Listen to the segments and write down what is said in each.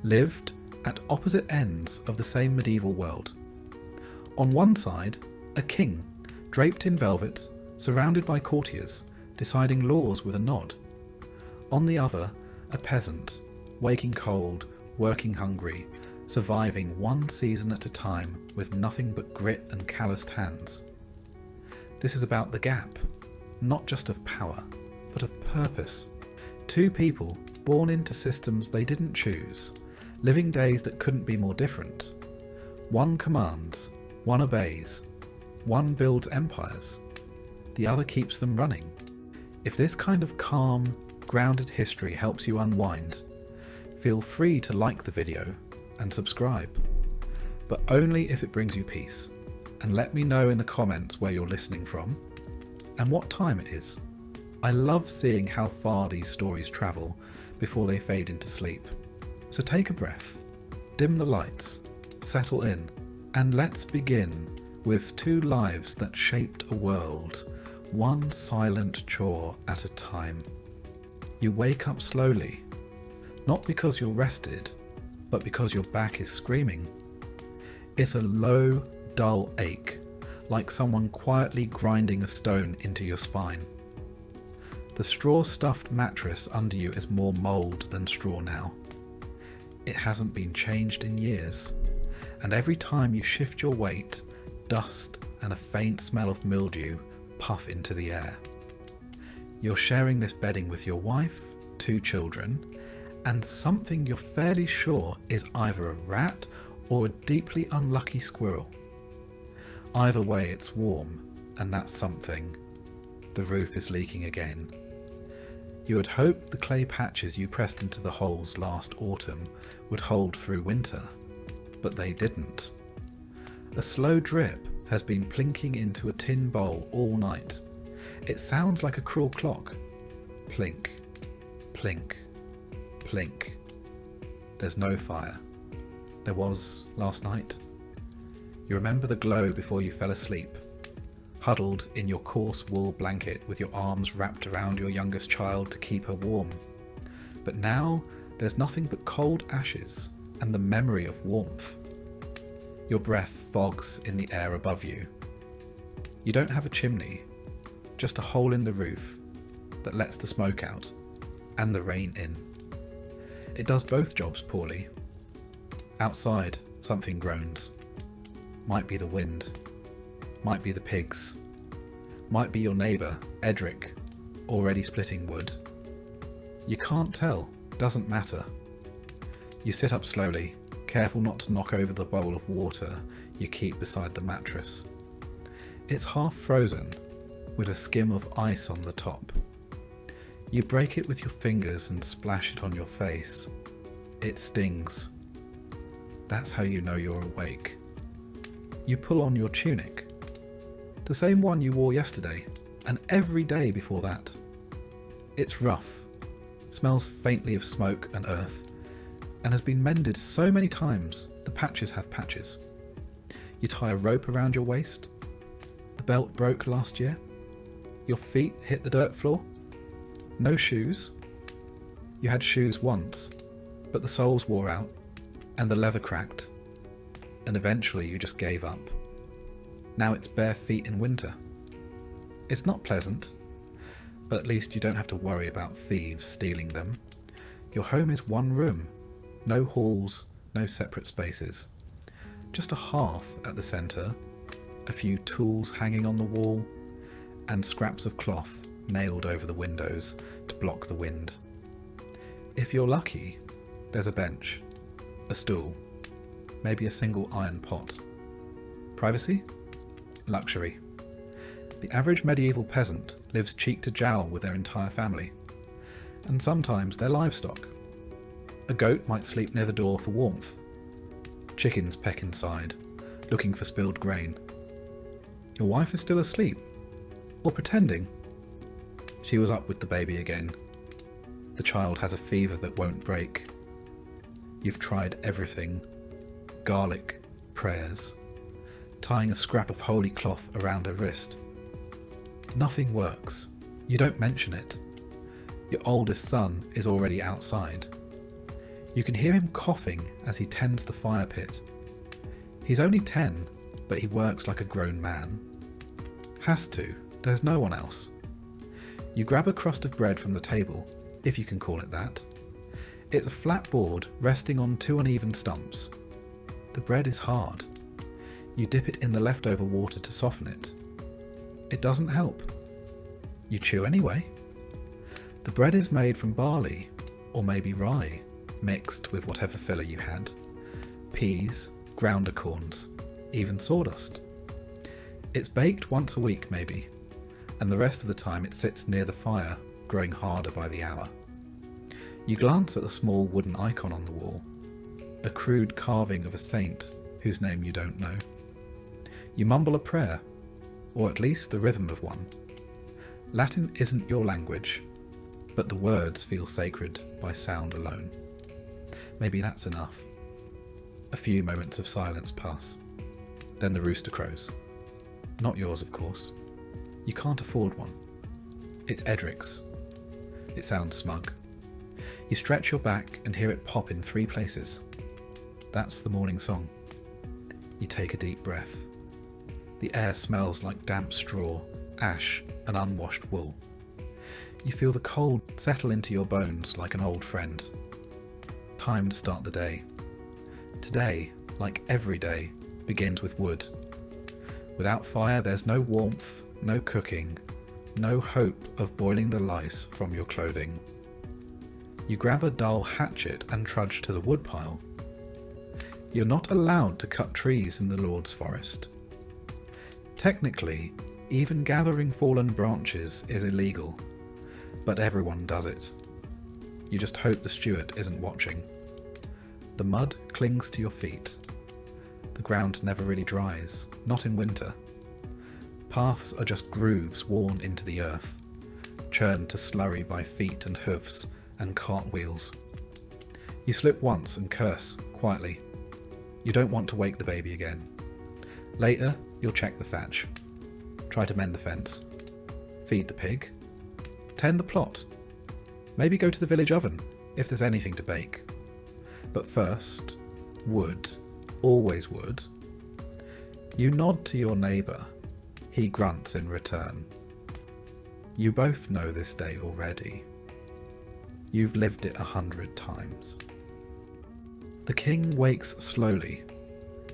lived at opposite ends of the same medieval world. On one side, a king, draped in velvet, surrounded by courtiers, deciding laws with a nod. On the other, a peasant, waking cold, working hungry, surviving one season at a time with nothing but grit and calloused hands. This is about the gap, not just of power, but of purpose. Two people born into systems they didn't choose, living days that couldn't be more different. One commands, one obeys, one builds empires, the other keeps them running. If this kind of calm, grounded history helps you unwind, feel free to like the video and subscribe, but only if it brings you peace. And let me know in the comments where you're listening from and what time it is. I love seeing how far these stories travel before they fade into sleep. So take a breath, dim the lights, settle in, and let's begin with two lives that shaped a world, one silent chore at a time. You wake up slowly, not because you're rested, but because your back is screaming. It's a low, dull ache, like someone quietly grinding a stone into your spine. The straw-stuffed mattress under you is more mould than straw now. It hasn't been changed in years, and every time you shift your weight, dust and a faint smell of mildew puff into the air. You're sharing this bedding with your wife, 2 children, and something you're fairly sure is either a rat or a deeply unlucky squirrel. Either way, it's warm, and that's something. The roof is leaking again. You had hoped the clay patches you pressed into the holes last autumn would hold through winter, but they didn't. A slow drip has been plinking into a tin bowl all night. It sounds like a cruel clock. Plink, plink, plink. There's no fire. There was last night. You remember the glow before you fell asleep, huddled in your coarse wool blanket with your arms wrapped around your youngest child to keep her warm. But now there's nothing but cold ashes and the memory of warmth. Your breath fogs in the air above you. You don't have a chimney, just a hole in the roof that lets the smoke out and the rain in. It does both jobs poorly. Outside, something groans. Might be the wind, might be the pigs, might be your neighbour, Edric, already splitting wood. You can't tell, doesn't matter. You sit up slowly, careful not to knock over the bowl of water you keep beside the mattress. It's half frozen, with a skim of ice on the top. You break it with your fingers and splash it on your face. It stings. That's how you know you're awake. You pull on your tunic, the same one you wore yesterday and every day before that. It's rough, smells faintly of smoke and earth, and has been mended so many times the patches have patches. You tie a rope around your waist. The belt broke last year. Your feet hit the dirt floor. No shoes. You had shoes once, but the soles wore out and the leather cracked, and eventually you just gave up. Now it's bare feet in winter. It's not pleasant, but at least you don't have to worry about thieves stealing them. Your home is one room, no halls, no separate spaces. Just a hearth at the centre, a few tools hanging on the wall, and scraps of cloth nailed over the windows to block the wind. If you're lucky, there's a bench, a stool, maybe a single iron pot. Privacy? Luxury. The average medieval peasant lives cheek to jowl with their entire family, and sometimes their livestock. A goat might sleep near the door for warmth. Chickens peck inside, looking for spilled grain. Your wife is still asleep, or pretending. She was up with the baby again. The child has a fever that won't break. You've tried everything. Garlic, prayers, tying a scrap of holy cloth around her wrist. Nothing works. You don't mention it. Your oldest son is already outside. You can hear him coughing as he tends the fire pit. He's only 10, but he works like a grown man. Has to, there's no one else. You grab a crust of bread from the table, if you can call it that. It's a flat board resting on 2 uneven stumps. The bread is hard. You dip it in the leftover water to soften it. It doesn't help. You chew anyway. The bread is made from barley, or maybe rye, mixed with whatever filler you had. Peas, ground acorns, even sawdust. It's baked once a week maybe, and the rest of the time it sits near the fire, growing harder by the hour. You glance at the small wooden icon on the wall, a crude carving of a saint whose name you don't know. You mumble a prayer, or at least the rhythm of one. Latin isn't your language, but the words feel sacred by sound alone. Maybe that's enough. A few moments of silence pass. Then the rooster crows. Not yours, of course. You can't afford one. It's Edric's. It sounds smug. You stretch your back and hear it pop in 3 places. That's the morning song. You take a deep breath. The air smells like damp straw, ash, and unwashed wool. You feel the cold settle into your bones like an old friend. Time to start the day. Today, like every day, begins with wood. Without fire, there's no warmth, no cooking, no hope of boiling the lice from your clothing. You grab a dull hatchet and trudge to the woodpile. You're not allowed to cut trees in the Lord's forest. Technically, even gathering fallen branches is illegal, but everyone does it. You just hope the steward isn't watching. The mud clings to your feet. The ground never really dries, not in winter. Paths are just grooves worn into the earth, churned to slurry by feet and hoofs and cartwheels. You slip once and curse, quietly. You don't want to wake the baby again. Later, you'll check the thatch. Try to mend the fence. Feed the pig. Tend the plot. Maybe go to the village oven, if there's anything to bake. But first, wood. Always wood. You nod to your neighbour. He grunts in return. You both know this day already. You've lived it 100 times. The king wakes slowly,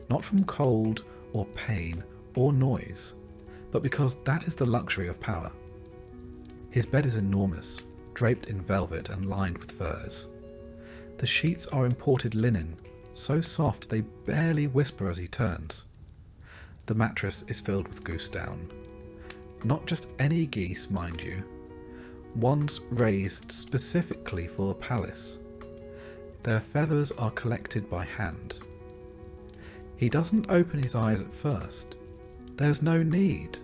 not from cold or pain or noise, but because that is the luxury of power. His bed is enormous, draped in velvet and lined with furs. The sheets are imported linen, so soft they barely whisper as he turns. The mattress is filled with goose down. Not just any geese, mind you. Ones raised specifically for a palace. Their feathers are collected by hand. He doesn't open his eyes at first. There's no need.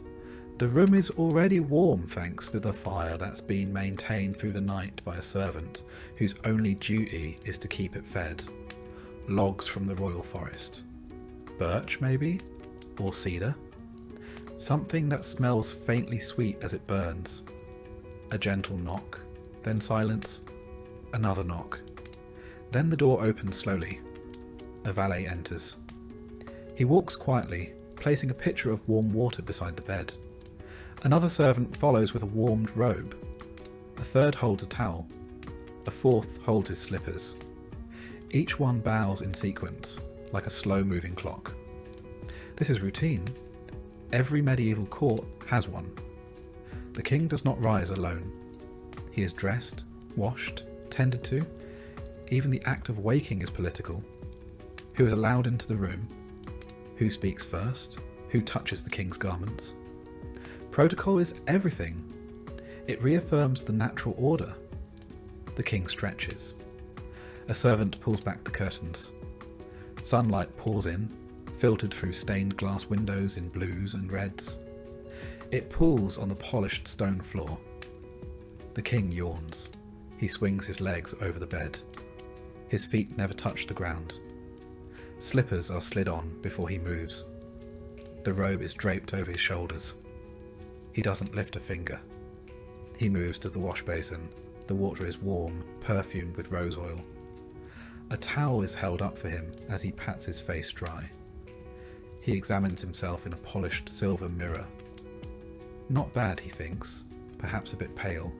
The room is already warm thanks to the fire that's been maintained through the night by a servant whose only duty is to keep it fed. Logs from the royal forest. Birch, maybe? Or cedar? Something that smells faintly sweet as it burns. A gentle knock, then silence, another knock. Then the door opens slowly. A valet enters. He walks quietly, placing a pitcher of warm water beside the bed. Another servant follows with a warmed robe. A third holds a towel. A fourth holds his slippers. Each one bows in sequence, like a slow-moving clock. This is routine. Every medieval court has one. The king does not rise alone. He is dressed, washed, tended to. Even the act of waking is political. Who is allowed into the room? Who speaks first? Who touches the king's garments? Protocol is everything. It reaffirms the natural order. The king stretches. A servant pulls back the curtains. Sunlight pours in, filtered through stained glass windows in blues and reds. It pools on the polished stone floor. The king yawns. He swings his legs over the bed. His feet never touch the ground. Slippers are slid on before he moves. The robe is draped over his shoulders. He doesn't lift a finger. He moves to the wash basin. The water is warm, perfumed with rose oil. A towel is held up for him as he pats his face dry. He examines himself in a polished silver mirror. Not bad, he thinks, perhaps a bit pale.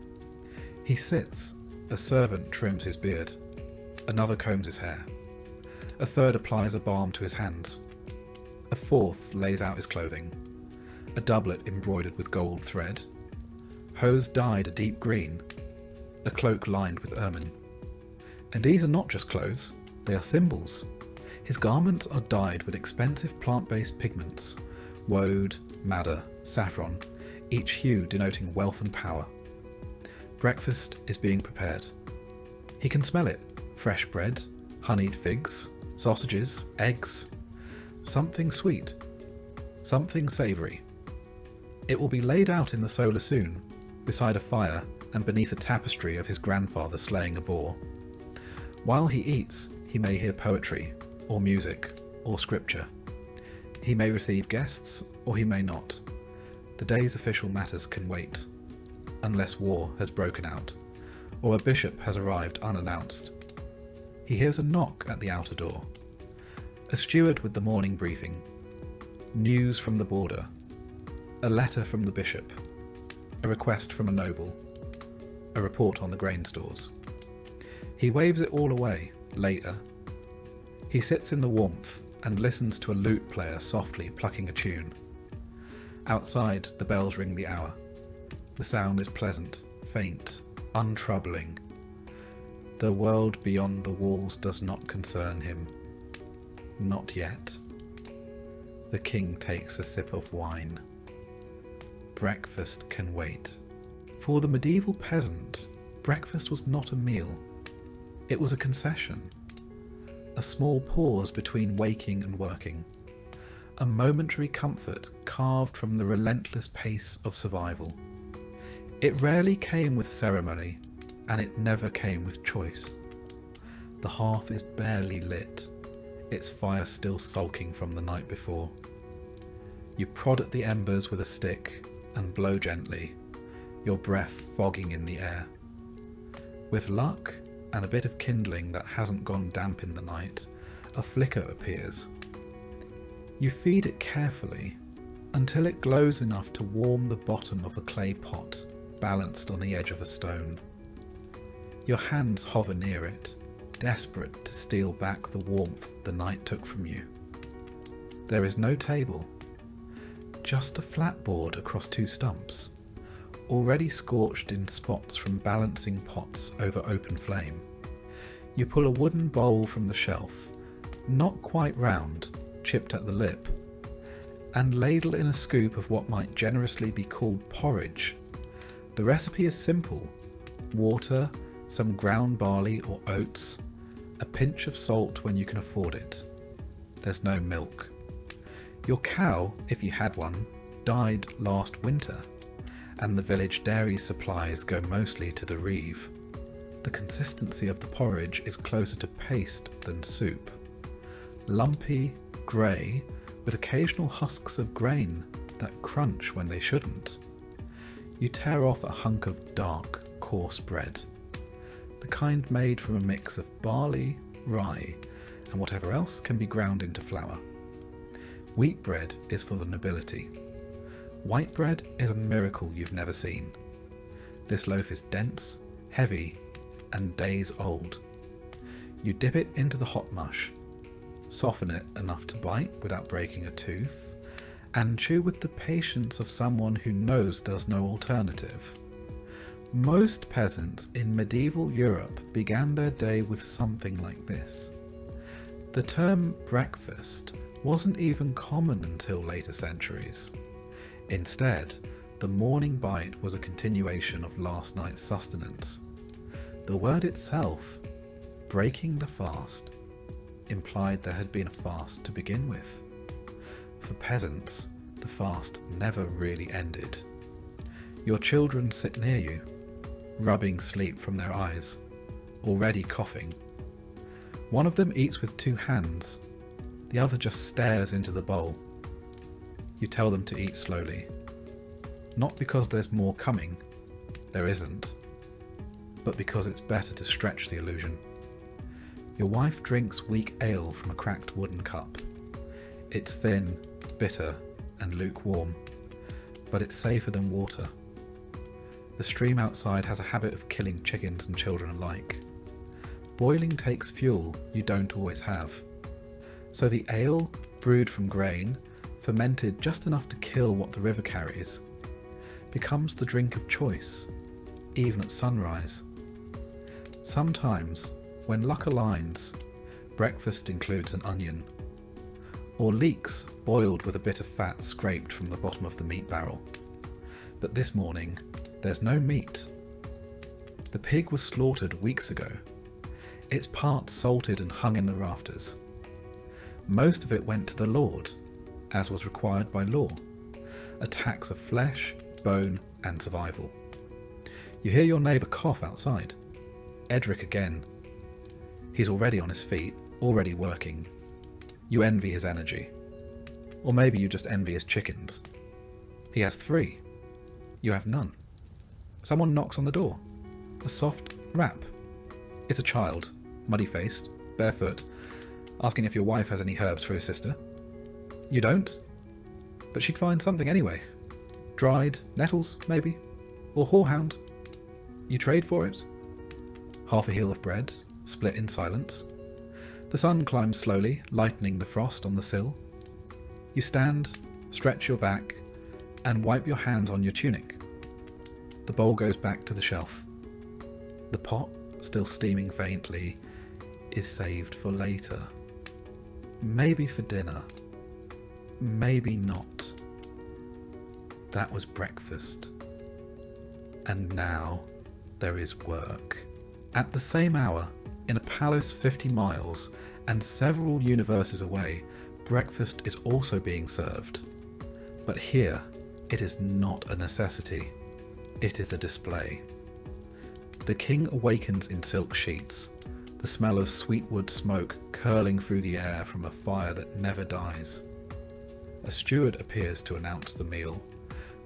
He sits. A servant trims his beard. Another combs his hair. A third applies a balm to his hands. A fourth lays out his clothing. A doublet embroidered with gold thread. Hose dyed a deep green. A cloak lined with ermine. And these are not just clothes, they are symbols. His garments are dyed with expensive plant-based pigments, woad, madder, saffron, each hue denoting wealth and power. Breakfast is being prepared. He can smell it. Fresh bread, honeyed figs, sausages, eggs. Something sweet. Something savoury. It will be laid out in the solar soon, beside a fire and beneath a tapestry of his grandfather slaying a boar. While he eats, he may hear poetry, or music, or scripture. He may receive guests, or he may not. The day's official matters can wait, unless war has broken out, or a bishop has arrived unannounced. He hears a knock at the outer door. A steward with the morning briefing. News from the border. A letter from the bishop. A request from a noble. A report on the grain stores. He waves it all away, later. He sits in the warmth and listens to a lute player softly plucking a tune. Outside, the bells ring the hour. The sound is pleasant, faint, untroubling. The world beyond the walls does not concern him. Not yet. The king takes a sip of wine. Breakfast can wait. For the medieval peasant, breakfast was not a meal. It was a concession. A small pause between waking and working. A momentary comfort carved from the relentless pace of survival. It rarely came with ceremony, and it never came with choice. The hearth is barely lit, its fire still sulking from the night before. You prod at the embers with a stick and blow gently, your breath fogging in the air. With luck and a bit of kindling that hasn't gone damp in the night, a flicker appears. You feed it carefully until it glows enough to warm the bottom of a clay pot balanced on the edge of a stone. Your hands hover near it, desperate to steal back the warmth the night took from you. There is no table, just a flat board across two stumps, already scorched in spots from balancing pots over open flame. You pull a wooden bowl from the shelf, not quite round, chipped at the lip, and ladle in a scoop of what might generously be called porridge. The recipe is simple: water, some ground barley or oats, a pinch of salt when you can afford it. There's no milk. Your cow, if you had one, died last winter, and the village dairy supplies go mostly to the reeve. The consistency of the porridge is closer to paste than soup. Lumpy, grey, with occasional husks of grain that crunch when they shouldn't. You tear off a hunk of dark, coarse bread, the kind made from a mix of barley, rye, and whatever else can be ground into flour. Wheat bread is for the nobility. White bread is a miracle you've never seen. This loaf is dense, heavy, and days old. You dip it into the hot mush, soften it enough to bite without breaking a tooth, and chew with the patience of someone who knows there's no alternative. Most peasants in medieval Europe began their day with something like this. The term breakfast wasn't even common until later centuries. Instead, the morning bite was a continuation of last night's sustenance. The word itself, breaking the fast, implied there had been a fast to begin with. For peasants, the fast never really ended. Your children sit near you, rubbing sleep from their eyes, already coughing. One of them eats with two hands, the other just stares into the bowl. You tell them to eat slowly. Not because there's more coming, there isn't, but because it's better to stretch the illusion. Your wife drinks weak ale from a cracked wooden cup. It's thin, bitter, and lukewarm, but it's safer than water. The stream outside has a habit of killing chickens and children alike. Boiling takes fuel you don't always have. So the ale, brewed from grain, fermented just enough to kill what the river carries, becomes the drink of choice, even at sunrise. Sometimes, when luck aligns, breakfast includes an onion, or leeks boiled with a bit of fat scraped from the bottom of the meat barrel. But this morning, there's no meat. The pig was slaughtered weeks ago, its parts salted and hung in the rafters. Most of it went to the Lord, as was required by law, a tax of flesh, bone, and survival. You hear your neighbour cough outside. Edric again. He's already on his feet, already working. You envy his energy. Or maybe you just envy his chickens. He has 3. You have none. Someone knocks on the door. A soft rap. It's a child, muddy-faced, barefoot, asking if your wife has any herbs for his sister. You don't? But she'd find something anyway. Dried nettles, maybe? Or horehound? You trade for it? Half a heel of bread, split in silence. The sun climbs slowly, lightening the frost on the sill. You stand, stretch your back, and wipe your hands on your tunic. The bowl goes back to the shelf. The pot, still steaming faintly, is saved for later. Maybe for dinner. Maybe not. That was breakfast. And now there is work. At the same hour, in a palace 50 miles and several universes away, breakfast is also being served. But here, it is not a necessity. It is a display. The king awakens in silk sheets, the smell of sweet wood smoke curling through the air from a fire that never dies. A steward appears to announce the meal,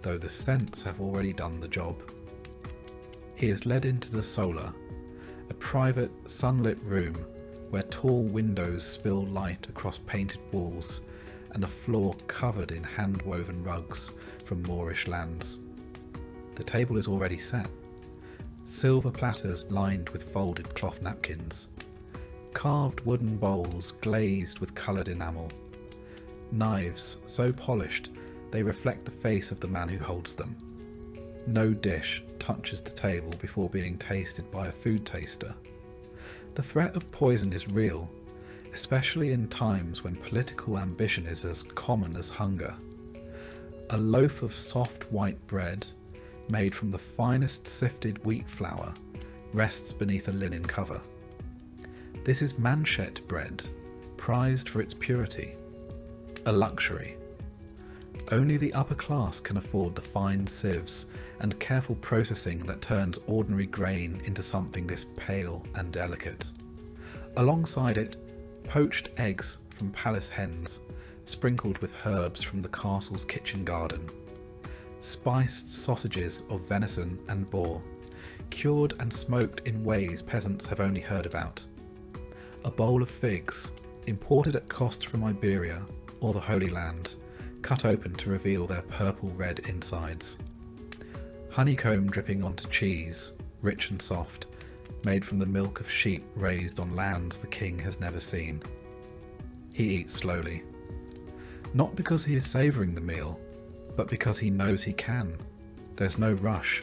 though the scents have already done the job. He is led into the solar, a private, sunlit room where tall windows spill light across painted walls and a floor covered in hand-woven rugs from Moorish lands. The table is already set. Silver platters lined with folded cloth napkins. Carved wooden bowls glazed with coloured enamel. Knives so polished they reflect the face of the man who holds them. No dish touches the table before being tasted by a food taster. The threat of poison is real, especially in times when political ambition is as common as hunger. A loaf of soft white bread, made from the finest sifted wheat flour, rests beneath a linen cover. This is manchet bread, prized for its purity. A luxury. Only the upper class can afford the fine sieves and careful processing that turns ordinary grain into something this pale and delicate. Alongside it, poached eggs from palace hens, sprinkled with herbs from the castle's kitchen garden. Spiced sausages of venison and boar, cured and smoked in ways peasants have only heard about. A bowl of figs, imported at cost from Iberia or the Holy Land, cut open to reveal their purple-red insides. Honeycomb dripping onto cheese, rich and soft, made from the milk of sheep raised on lands the king has never seen. He eats slowly. Not because he is savouring the meal, but because he knows he can. There's no rush.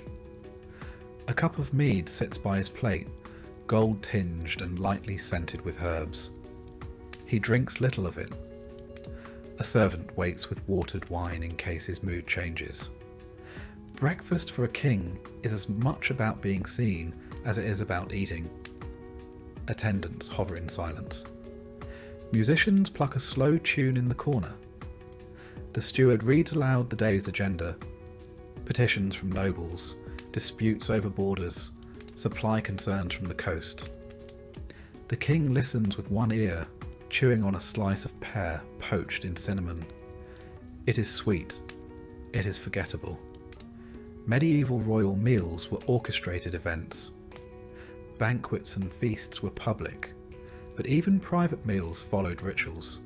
A cup of mead sits by his plate, gold-tinged and lightly scented with herbs. He drinks little of it. A servant waits with watered wine in case his mood changes. Breakfast for a king is as much about being seen as it is about eating. Attendants hover in silence. Musicians pluck a slow tune in the corner. The steward reads aloud the day's agenda. Petitions from nobles, disputes over borders, supply concerns from the coast. The king listens with one ear, chewing on a slice of pear poached in cinnamon. It is sweet. It is forgettable. Medieval royal meals were orchestrated events. Banquets and feasts were public. but even private meals followed rituals.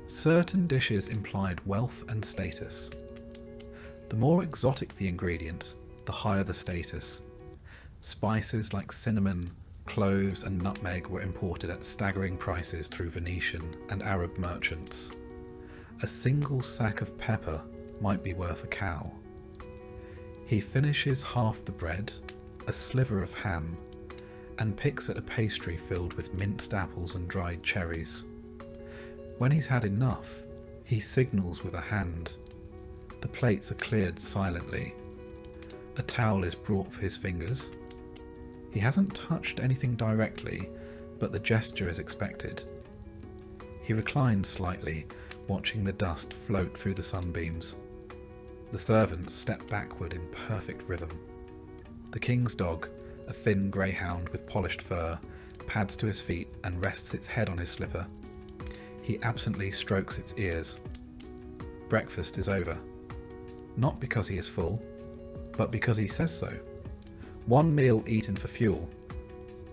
Certain dishes implied wealth and status. The more exotic the ingredient, the higher the status. Spices like cinnamon, cloves and nutmeg were imported at staggering prices through Venetian and Arab merchants. A single sack of pepper might be worth a cow. He finishes half the bread, a sliver of ham, and picks at a pastry filled with minced apples and dried cherries. When he's had enough, he signals with a hand. The plates are cleared silently. A towel is brought for his fingers. He hasn't touched anything directly, but the gesture is expected. He reclines slightly, watching the dust float through the sunbeams. The servants step backward in perfect rhythm. The king's dog, a thin greyhound with polished fur, pads to his feet and rests its head on his slipper. He absently strokes its ears. Breakfast is over. Not because he is full, but because he says so. One meal eaten for fuel.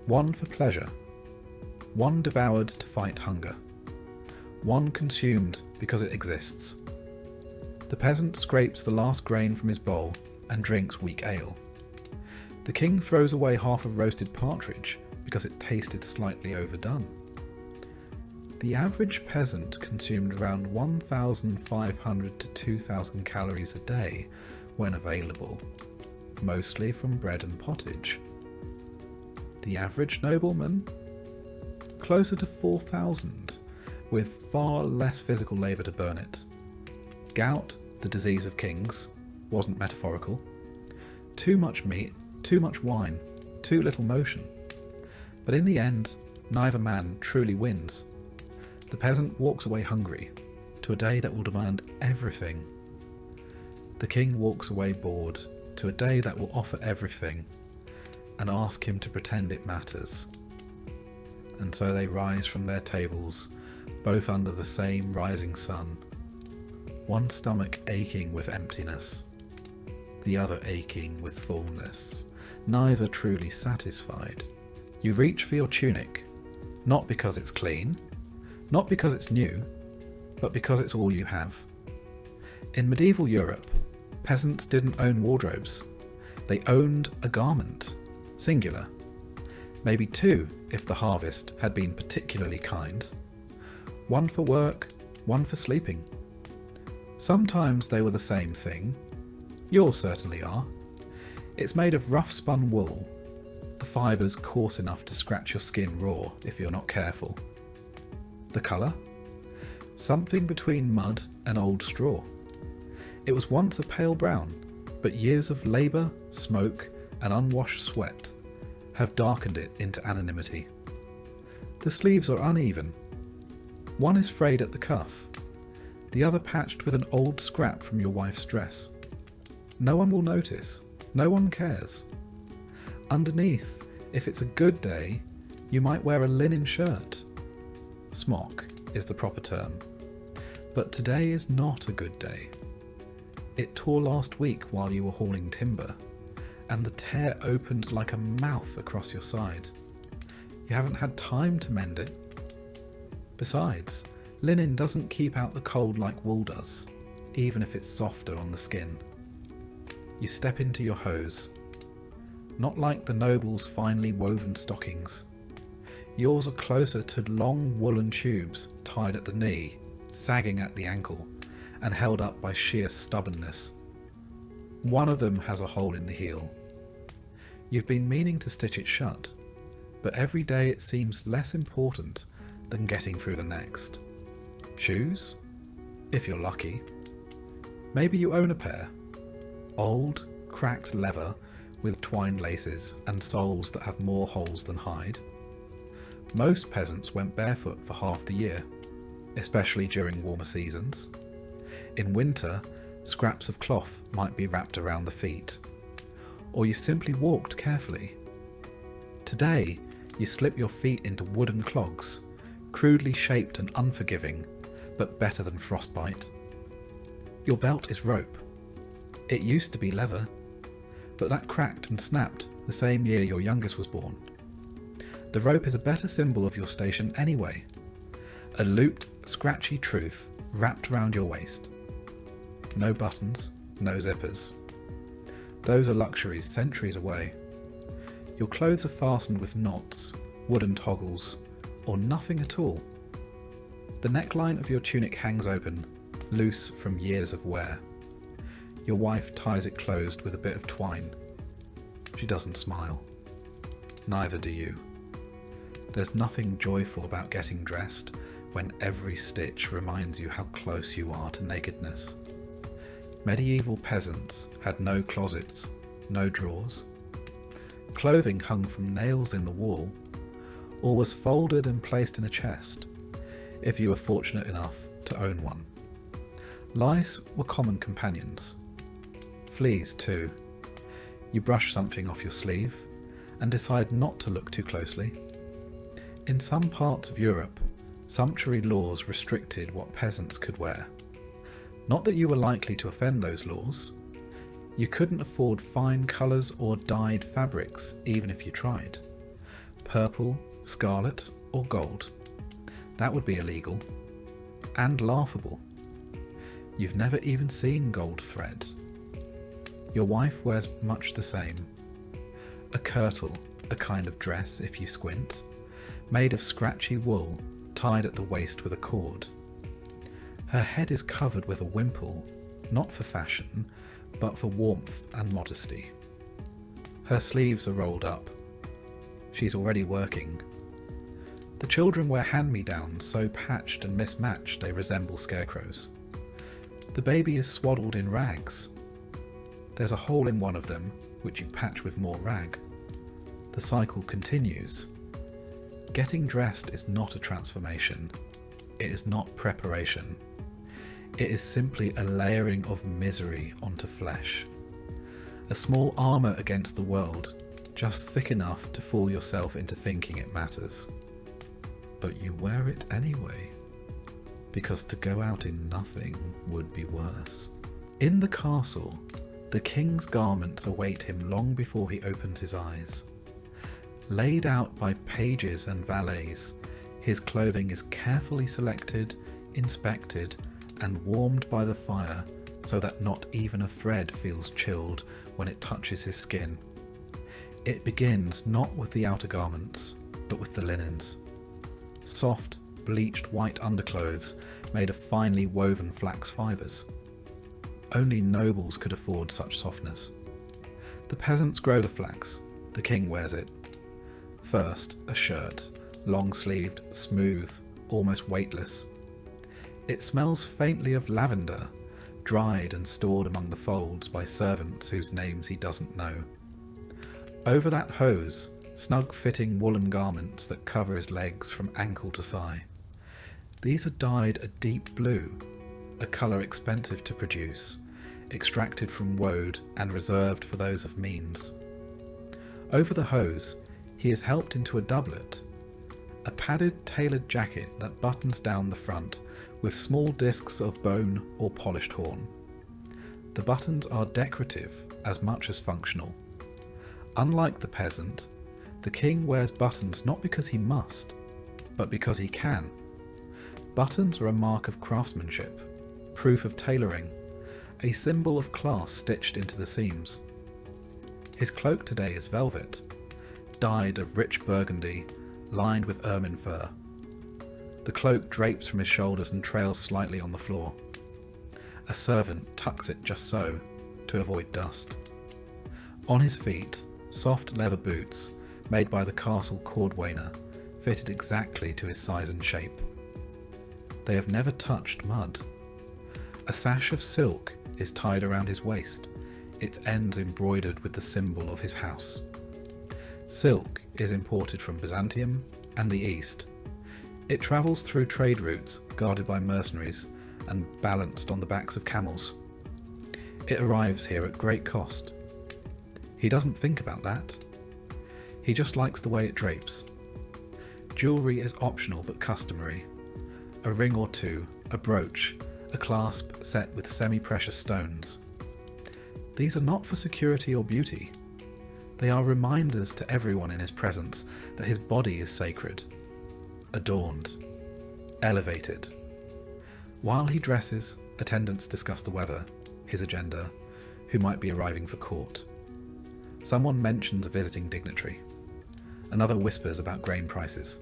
One for pleasure. One devoured to fight hunger. One consumed because it exists. The peasant scrapes the last grain from his bowl and drinks weak ale. The king throws away half a roasted partridge because it tasted slightly overdone. The average peasant consumed around 1,500 to 2,000 calories a day when available, mostly from bread and pottage. The average nobleman? Closer to 4,000, with far less physical labour to burn it. Gout, the disease of kings, wasn't metaphorical. Too much meat, too much wine, too little motion. But in the end, neither man truly wins. The peasant walks away hungry, to a day that will demand everything. The king walks away bored, to a day that will offer everything, and ask him to pretend it matters. And so they rise from their tables, both under the same rising sun, one stomach aching with emptiness, the other aching with fullness, neither truly satisfied. You reach for your tunic, not because it's clean, not because it's new, but because it's all you have. In medieval Europe, peasants didn't own wardrobes. They owned a garment, singular. Maybe two if the harvest had been particularly kind. One for work, one for sleeping. Sometimes they were the same thing. Yours certainly are. It's made of rough spun wool, the fibres coarse enough to scratch your skin raw if you're not careful. The colour? Something between mud and old straw. It was once a pale brown, but years of labour, smoke and unwashed sweat have darkened it into anonymity. The sleeves are uneven. One is frayed at the cuff, the other patched with an old scrap from your wife's dress. No one will notice, no one cares. Underneath, if it's a good day, you might wear a linen shirt. Smock is the proper term. But today is not a good day. It tore last week while you were hauling timber, and the tear opened like a mouth across your side. You haven't had time to mend it. Besides, linen doesn't keep out the cold like wool does, even if it's softer on the skin. You step into your hose. Not like the noble's finely woven stockings. Yours are closer to long woolen tubes tied at the knee, sagging at the ankle, and held up by sheer stubbornness. One of them has a hole in the heel. You've been meaning to stitch it shut, but every day it seems less important than getting through the next. Shoes? If you're lucky. Maybe you own a pair. Old, cracked leather with twined laces and soles that have more holes than hide. Most peasants went barefoot for half the year, especially during warmer seasons. In winter, scraps of cloth might be wrapped around the feet, or you simply walked carefully. Today, you slip your feet into wooden clogs, crudely shaped and unforgiving, but better than frostbite. Your belt is rope. It used to be leather, but that cracked and snapped the same year your youngest was born. The rope is a better symbol of your station anyway. A looped, scratchy truth wrapped round your waist. No buttons, no zippers. Those are luxuries centuries away. Your clothes are fastened with knots, wooden toggles, or nothing at all. The neckline of your tunic hangs open, loose from years of wear. Your wife ties it closed with a bit of twine. She doesn't smile. Neither do you. There's nothing joyful about getting dressed when every stitch reminds you how close you are to nakedness. Medieval peasants had no closets, no drawers. Clothing hung from nails in the wall, or was folded and placed in a chest, if you were fortunate enough to own one. Lice were common companions. Fleas too. You brush something off your sleeve and decide not to look too closely. In some parts of Europe, sumptuary laws restricted what peasants could wear. Not that you were likely to offend those laws. You couldn't afford fine colours or dyed fabrics even if you tried. Purple, scarlet or gold. That would be illegal. And laughable. You've never even seen gold thread. Your wife wears much the same. A kirtle, a kind of dress if you squint, made of scratchy wool tied at the waist with a cord. Her head is covered with a wimple, not for fashion, but for warmth and modesty. Her sleeves are rolled up. She's already working. The children wear hand-me-downs so patched and mismatched they resemble scarecrows. The baby is swaddled in rags. There's a hole in one of them, which you patch with more rag. The cycle continues. Getting dressed is not a transformation. It is not preparation. It is simply a layering of misery onto flesh. A small armour against the world, just thick enough to fool yourself into thinking it matters. But you wear it anyway, because to go out in nothing would be worse. In the castle, the king's garments await him long before he opens his eyes. Laid out by pages and valets, his clothing is carefully selected, inspected, and warmed by the fire so that not even a thread feels chilled when it touches his skin. It begins not with the outer garments, but with the linens. Soft, bleached white underclothes made of finely woven flax fibres. Only nobles could afford such softness. The peasants grow the flax, the king wears it. First, a shirt, long-sleeved, smooth, almost weightless. It smells faintly of lavender, dried and stored among the folds by servants whose names he doesn't know. Over that hose, snug-fitting woolen garments that cover his legs from ankle to thigh. These are dyed a deep blue, a colour expensive to produce, extracted from woad and reserved for those of means. Over the hose, he is helped into a doublet, a padded tailored jacket that buttons down the front with small discs of bone or polished horn. The buttons are decorative as much as functional. Unlike the peasant, the king wears buttons not because he must, but because he can. Buttons are a mark of craftsmanship, proof of tailoring, a symbol of class stitched into the seams. His cloak today is velvet, dyed a rich burgundy, lined with ermine fur. The cloak drapes from his shoulders and trails slightly on the floor. A servant tucks it just so, to avoid dust. On his feet, soft leather boots, made by the castle cordwainer, fitted exactly to his size and shape. They have never touched mud. A sash of silk is tied around his waist, its ends embroidered with the symbol of his house. Silk is imported from Byzantium and the East. It travels through trade routes guarded by mercenaries and balanced on the backs of camels. It arrives here at great cost. He doesn't think about that. He just likes the way it drapes. Jewellery is optional but customary. A ring or two, a brooch, a clasp set with semi-precious stones. These are not for security or beauty. They are reminders to everyone in his presence that his body is sacred, adorned, elevated. While he dresses, attendants discuss the weather, his agenda, who might be arriving for court. Someone mentions a visiting dignitary. Another whispers about grain prices.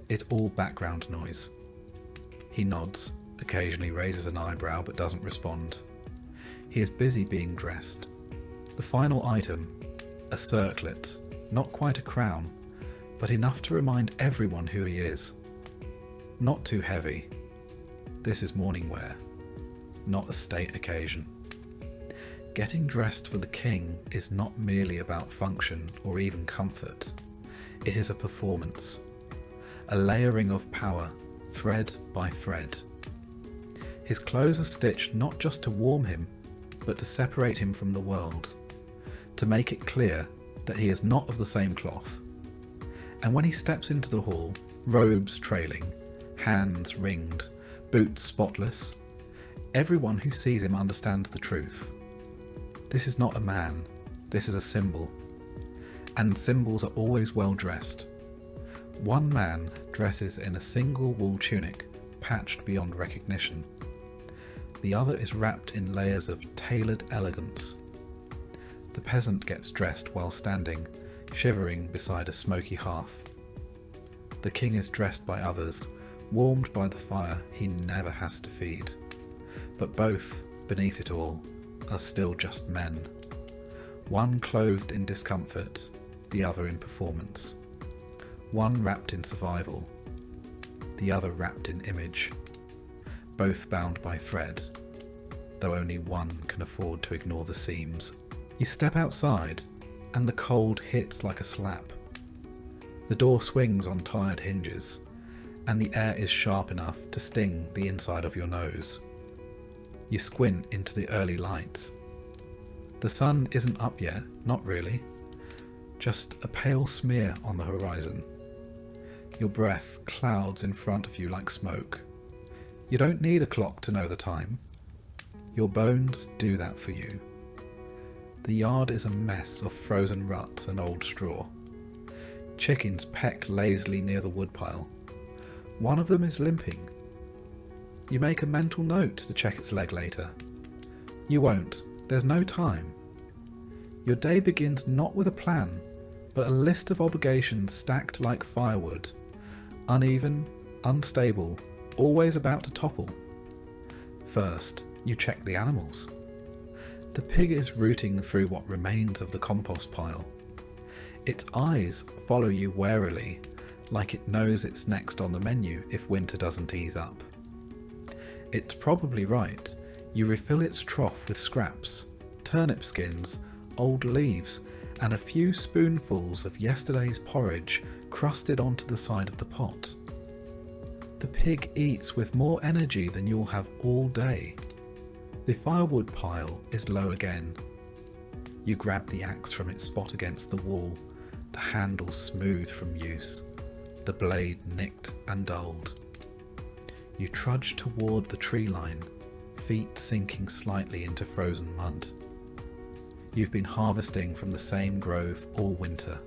It's all background noise. He nods, occasionally raises an eyebrow but doesn't respond. He is busy being dressed. The final item, a circlet, not quite a crown, but enough to remind everyone who he is. Not too heavy. This is morning wear, not a state occasion. Getting dressed for the king is not merely about function or even comfort. It is a performance, a layering of power, thread by thread. His clothes are stitched not just to warm him, but to separate him from the world, to make it clear that he is not of the same cloth. And when he steps into the hall, robes trailing, hands ringed, boots spotless, everyone who sees him understands the truth. This is not a man, this is a symbol. And symbols are always well dressed. One man dresses in a single wool tunic, patched beyond recognition. The other is wrapped in layers of tailored elegance. The peasant gets dressed while standing, shivering beside a smoky hearth. The king is dressed by others, warmed by the fire he never has to feed. But both, beneath it all, are still just men. One clothed in discomfort, the other in performance. One wrapped in survival, the other wrapped in image. Both bound by thread, though only one can afford to ignore the seams. You step outside, and the cold hits like a slap. The door swings on tired hinges, and the air is sharp enough to sting the inside of your nose. You squint into the early light. The sun isn't up yet, not really. Just a pale smear on the horizon. Your breath clouds in front of you like smoke. You don't need a clock to know the time. Your bones do that for you. The yard is a mess of frozen ruts and old straw. Chickens peck lazily near the woodpile. One of them is limping. You make a mental note to check its leg later. You won't. There's no time. Your day begins not with a plan, but a list of obligations stacked like firewood. Uneven, unstable, always about to topple. First, you check the animals. The pig is rooting through what remains of the compost pile. Its eyes follow you warily, like it knows it's next on the menu if winter doesn't ease up. It's probably right. You refill its trough with scraps, turnip skins, old leaves, and a few spoonfuls of yesterday's porridge crusted onto the side of the pot. The pig eats with more energy than you'll have all day. The firewood pile is low again. You grab the axe from its spot against the wall, the handle smooth from use, the blade nicked and dulled. You trudge toward the tree line, feet sinking slightly into frozen mud. You've been harvesting from the same grove all winter.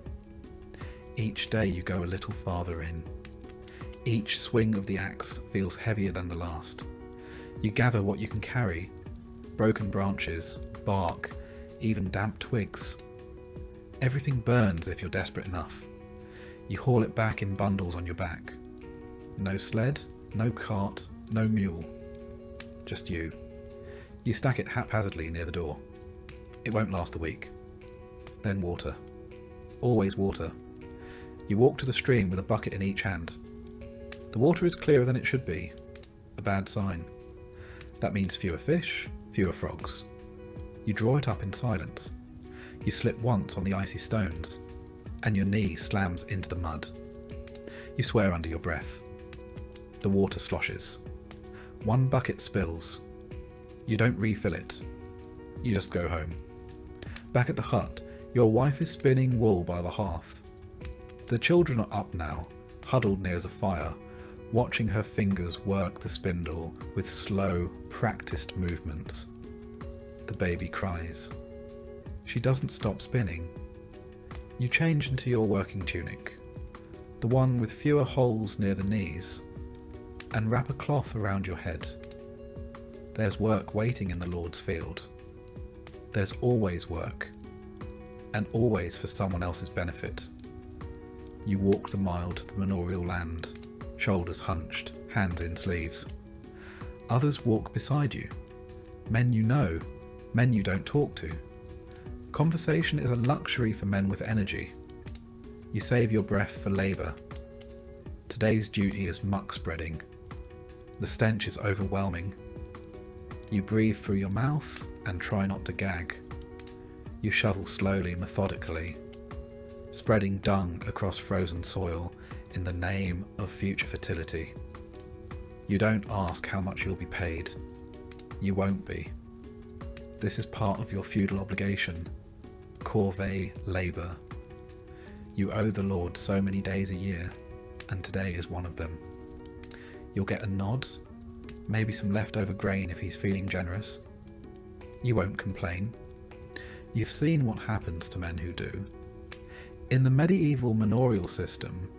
Each day you go a little farther in. Each swing of the axe feels heavier than the last. You gather what you can carry, broken branches, bark, even damp twigs. Everything burns if you're desperate enough. You haul it back in bundles on your back. No sled, no cart, no mule. Just you. You stack it haphazardly near the door. It won't last a week. Then water. Always water. You walk to the stream with a bucket in each hand. The water is clearer than it should be. A bad sign. That means fewer fish, fewer frogs. You draw it up in silence. You slip once on the icy stones, and your knee slams into the mud. You swear under your breath. The water sloshes. One bucket spills. You don't refill it. You just go home. Back at the hut, your wife is spinning wool by the hearth. The children are up now, huddled near the fire, watching her fingers work the spindle with slow, practiced movements. The baby cries. She doesn't stop spinning. You change into your working tunic, the one with fewer holes near the knees, and wrap a cloth around your head. There's work waiting in the Lord's field. There's always work, and always for someone else's benefit. You walk the mile to the manorial land, shoulders hunched, hands in sleeves. Others walk beside you, men you know, men you don't talk to. Conversation is a luxury for men with energy. You save your breath for labour. Today's duty is muck spreading. The stench is overwhelming. You breathe through your mouth and try not to gag. You shovel slowly, methodically, spreading dung across frozen soil in the name of future fertility. You don't ask how much you'll be paid. You won't be. This is part of your feudal obligation. Corvée labour. You owe the Lord so many days a year, and today is one of them. You'll get a nod, maybe some leftover grain if he's feeling generous. You won't complain. You've seen what happens to men who do. In the medieval manorial system,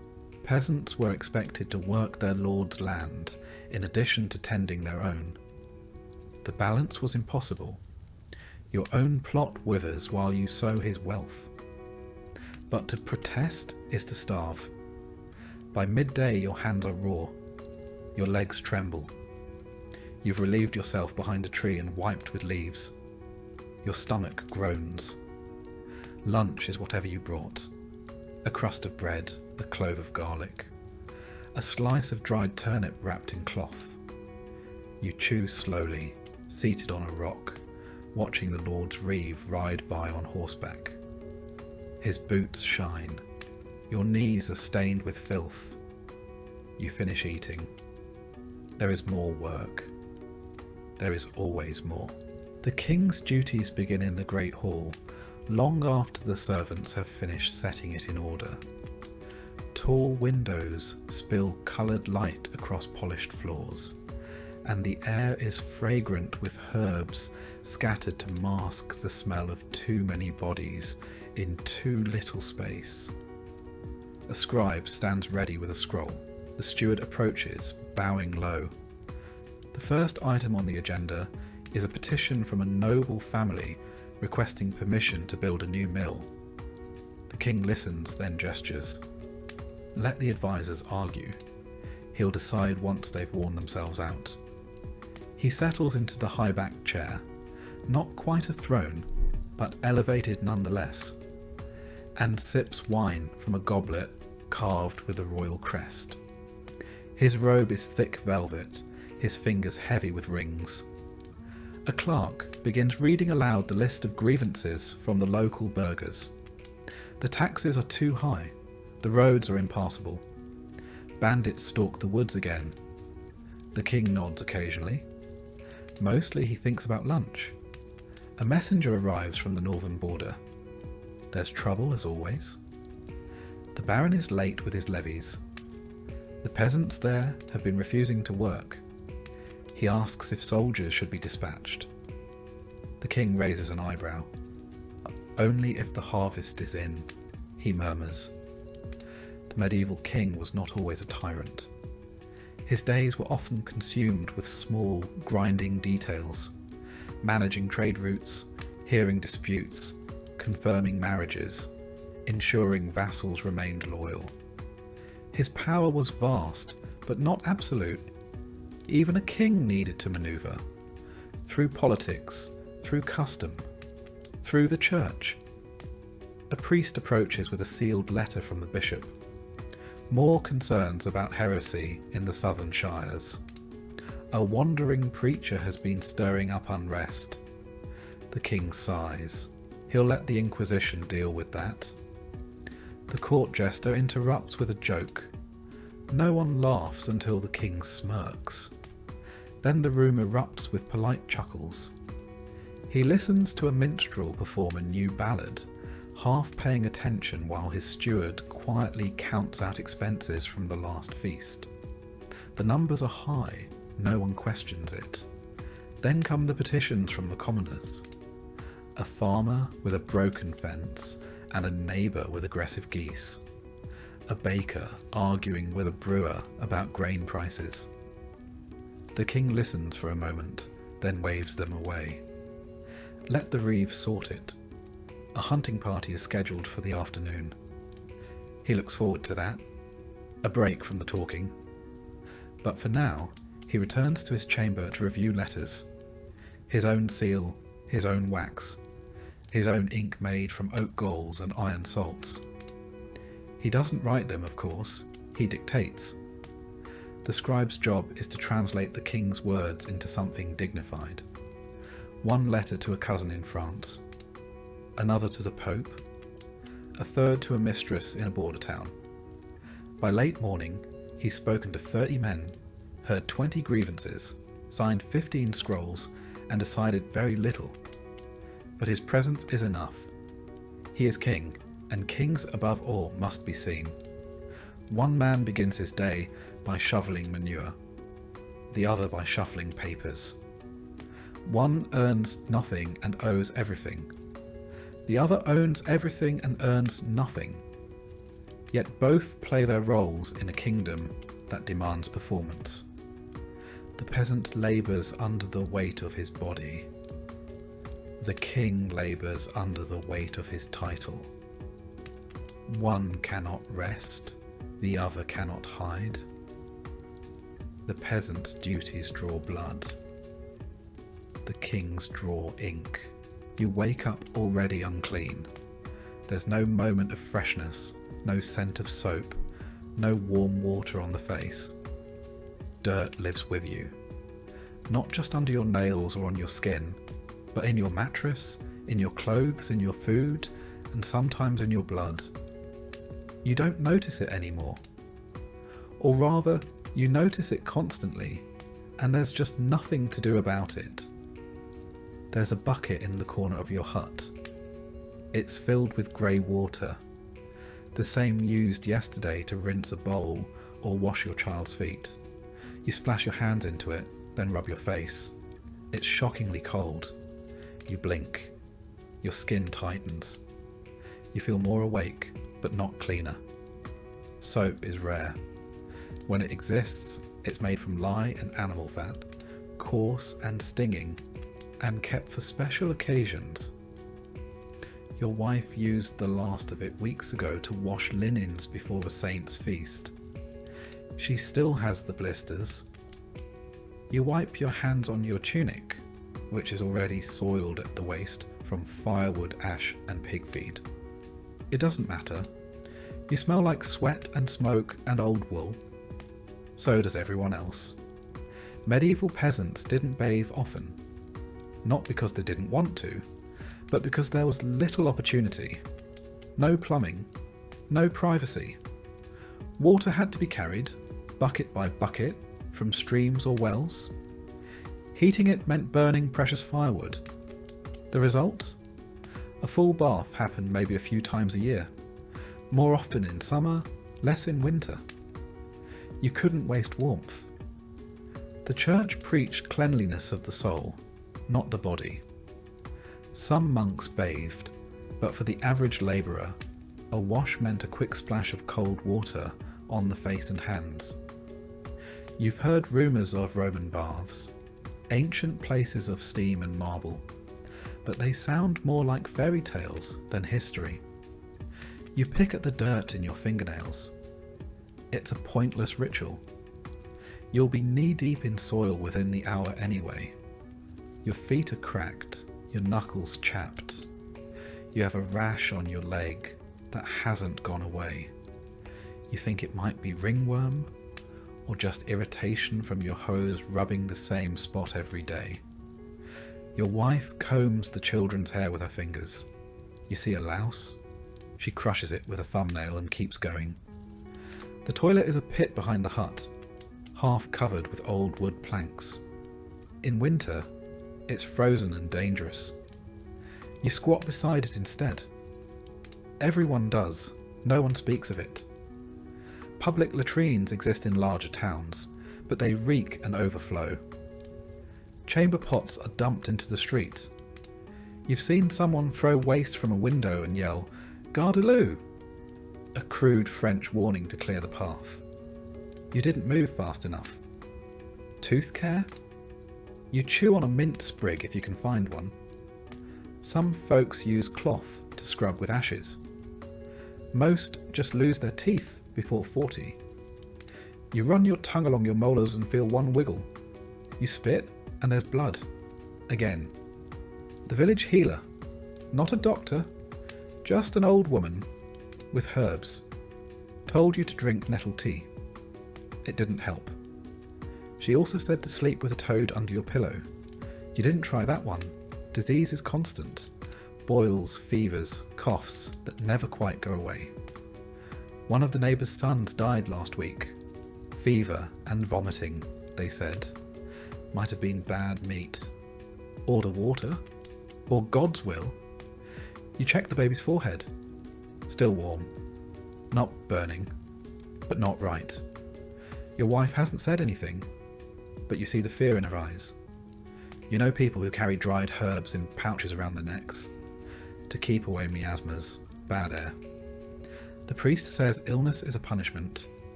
peasants were expected to work their lord's land in addition to tending their own. The balance was impossible. Your own plot withers while you sow his wealth. But to protest is to starve. By midday your hands are raw. Your legs tremble. You've relieved yourself behind a tree and wiped with leaves. Your stomach groans. Lunch is whatever you brought. A crust of bread, a clove of garlic, a slice of dried turnip wrapped in cloth. You chew slowly, seated on a rock, watching the Lord's reeve ride by on horseback. His boots shine. Your knees are stained with filth. You finish eating. There is more work. There is always more. The king's duties begin in the great hall, long after the servants have finished setting it in order. Tall windows spill coloured light across polished floors, and the air is fragrant with herbs scattered to mask the smell of too many bodies in too little space. A scribe stands ready with a scroll. The steward approaches, bowing low. The first item on the agenda is a petition from a noble family requesting permission to build a new mill. The king listens, then gestures. Let the advisors argue. He'll decide once they've worn themselves out. He settles into the high-backed chair, not quite a throne, but elevated nonetheless, and sips wine from a goblet carved with a royal crest. His robe is thick velvet, his fingers heavy with rings. A clerk begins reading aloud the list of grievances from the local burghers. The taxes are too high, the roads are impassable. Bandits stalk the woods again. The king nods occasionally. Mostly he thinks about lunch. A messenger arrives from the northern border. There's trouble as always. The baron is late with his levies. The peasants there have been refusing to work. He asks if soldiers should be dispatched. The king raises an eyebrow. Only if the harvest is in, he murmurs. The medieval king was not always a tyrant. His days were often consumed with small, grinding details, managing trade routes, hearing disputes, confirming marriages, ensuring vassals remained loyal. His power was vast, but not absolute. Even a king needed to manoeuvre, through politics, through custom, through the church. A priest approaches with a sealed letter from the bishop. More concerns about heresy in the southern shires. A wandering preacher has been stirring up unrest. The king sighs. He'll let the Inquisition deal with that. The court jester interrupts with a joke. No one laughs until the king smirks. Then the room erupts with polite chuckles. He listens to a minstrel perform a new ballad, half paying attention while his steward quietly counts out expenses from the last feast. The numbers are high, no one questions it. Then come the petitions from the commoners. A farmer with a broken fence and a neighbour with aggressive geese. A baker arguing with a brewer about grain prices. The king listens for a moment, then waves them away. Let the reeve sort it. A hunting party is scheduled for the afternoon. He looks forward to that. A break from the talking. But for now, he returns to his chamber to review letters. His own seal, his own wax, his own ink made from oak galls and iron salts. He doesn't write them, of course, he dictates. The scribe's job is to translate the king's words into something dignified. One letter to a cousin in France, another to the Pope, a third to a mistress in a border town. By late morning, he's spoken to 30 men, heard 20 grievances, signed 15 scrolls, and decided very little. But his presence is enough. He is king, and kings above all must be seen. One man begins his day by shoveling manure, the other by shuffling papers. One earns nothing and owes everything. The other owns everything and earns nothing. Yet both play their roles in a kingdom that demands performance. The peasant labours under the weight of his body. The king labours under the weight of his title. One cannot rest, the other cannot hide. The peasant's duties draw blood. The king's draw ink. You wake up already unclean. There's no moment of freshness, no scent of soap, no warm water on the face. Dirt lives with you. Not just under your nails or on your skin, but in your mattress, in your clothes, in your food, and sometimes in your blood. You don't notice it anymore. Or rather, you notice it constantly, and there's just nothing to do about it. There's a bucket in the corner of your hut. It's filled with grey water, the same used yesterday to rinse a bowl or wash your child's feet. You splash your hands into it, then rub your face. It's shockingly cold. You blink. Your skin tightens. You feel more awake, but not cleaner. Soap is rare. When it exists, it's made from lye and animal fat, coarse and stinging, and kept for special occasions. Your wife used the last of it weeks ago to wash linens before a saint's feast. She still has the blisters. You wipe your hands on your tunic, which is already soiled at the waist from firewood, ash and pig feed. It doesn't matter. You smell like sweat and smoke and old wool. So does everyone else. Medieval peasants didn't bathe often. Not because they didn't want to, but because there was little opportunity. No plumbing, no privacy. Water had to be carried, bucket by bucket, from streams or wells. Heating it meant burning precious firewood. The result? A full bath happened maybe a few times a year. More often in summer, less in winter. You couldn't waste warmth. The church preached cleanliness of the soul, not the body. Some monks bathed, but for the average labourer, a wash meant a quick splash of cold water on the face and hands. You've heard rumours of Roman baths, ancient places of steam and marble, but they sound more like fairy tales than history. You pick at the dirt in your fingernails. It's a pointless ritual. You'll be knee-deep in soil within the hour anyway. Your feet are cracked, your knuckles chapped. You have a rash on your leg that hasn't gone away. You think it might be ringworm, or just irritation from your hose rubbing the same spot every day. Your wife combs the children's hair with her fingers. You see a louse? She crushes it with a thumbnail and keeps going. The toilet is a pit behind the hut, half covered with old wood planks. In winter, it's frozen and dangerous. You squat beside it instead. Everyone does, no one speaks of it. Public latrines exist in larger towns, but they reek and overflow. Chamber pots are dumped into the street. You've seen someone throw waste from a window and yell, Gardeloo! A crude French warning to clear the path. You didn't move fast enough. Tooth care? You chew on a mint sprig if you can find one. Some folks use cloth to scrub with ashes. Most just lose their teeth before 40. You run your tongue along your molars and feel one wiggle. You spit and there's blood. Again. The village healer. Not a doctor, just an old woman with herbs. Told you to drink nettle tea. It didn't help. She also said to sleep with a toad under your pillow. You didn't try that one. Disease is constant. Boils, fevers, coughs that never quite go away. One of the neighbour's sons died last week. Fever and vomiting, they said. Might have been bad meat. Order water. Or God's will. You check the baby's forehead. Still warm. Not burning. But not right. Your wife hasn't said anything, but you see the fear in her eyes. You know people who carry dried herbs in pouches around their necks to keep away miasmas, bad air. The priest says illness is a punishment.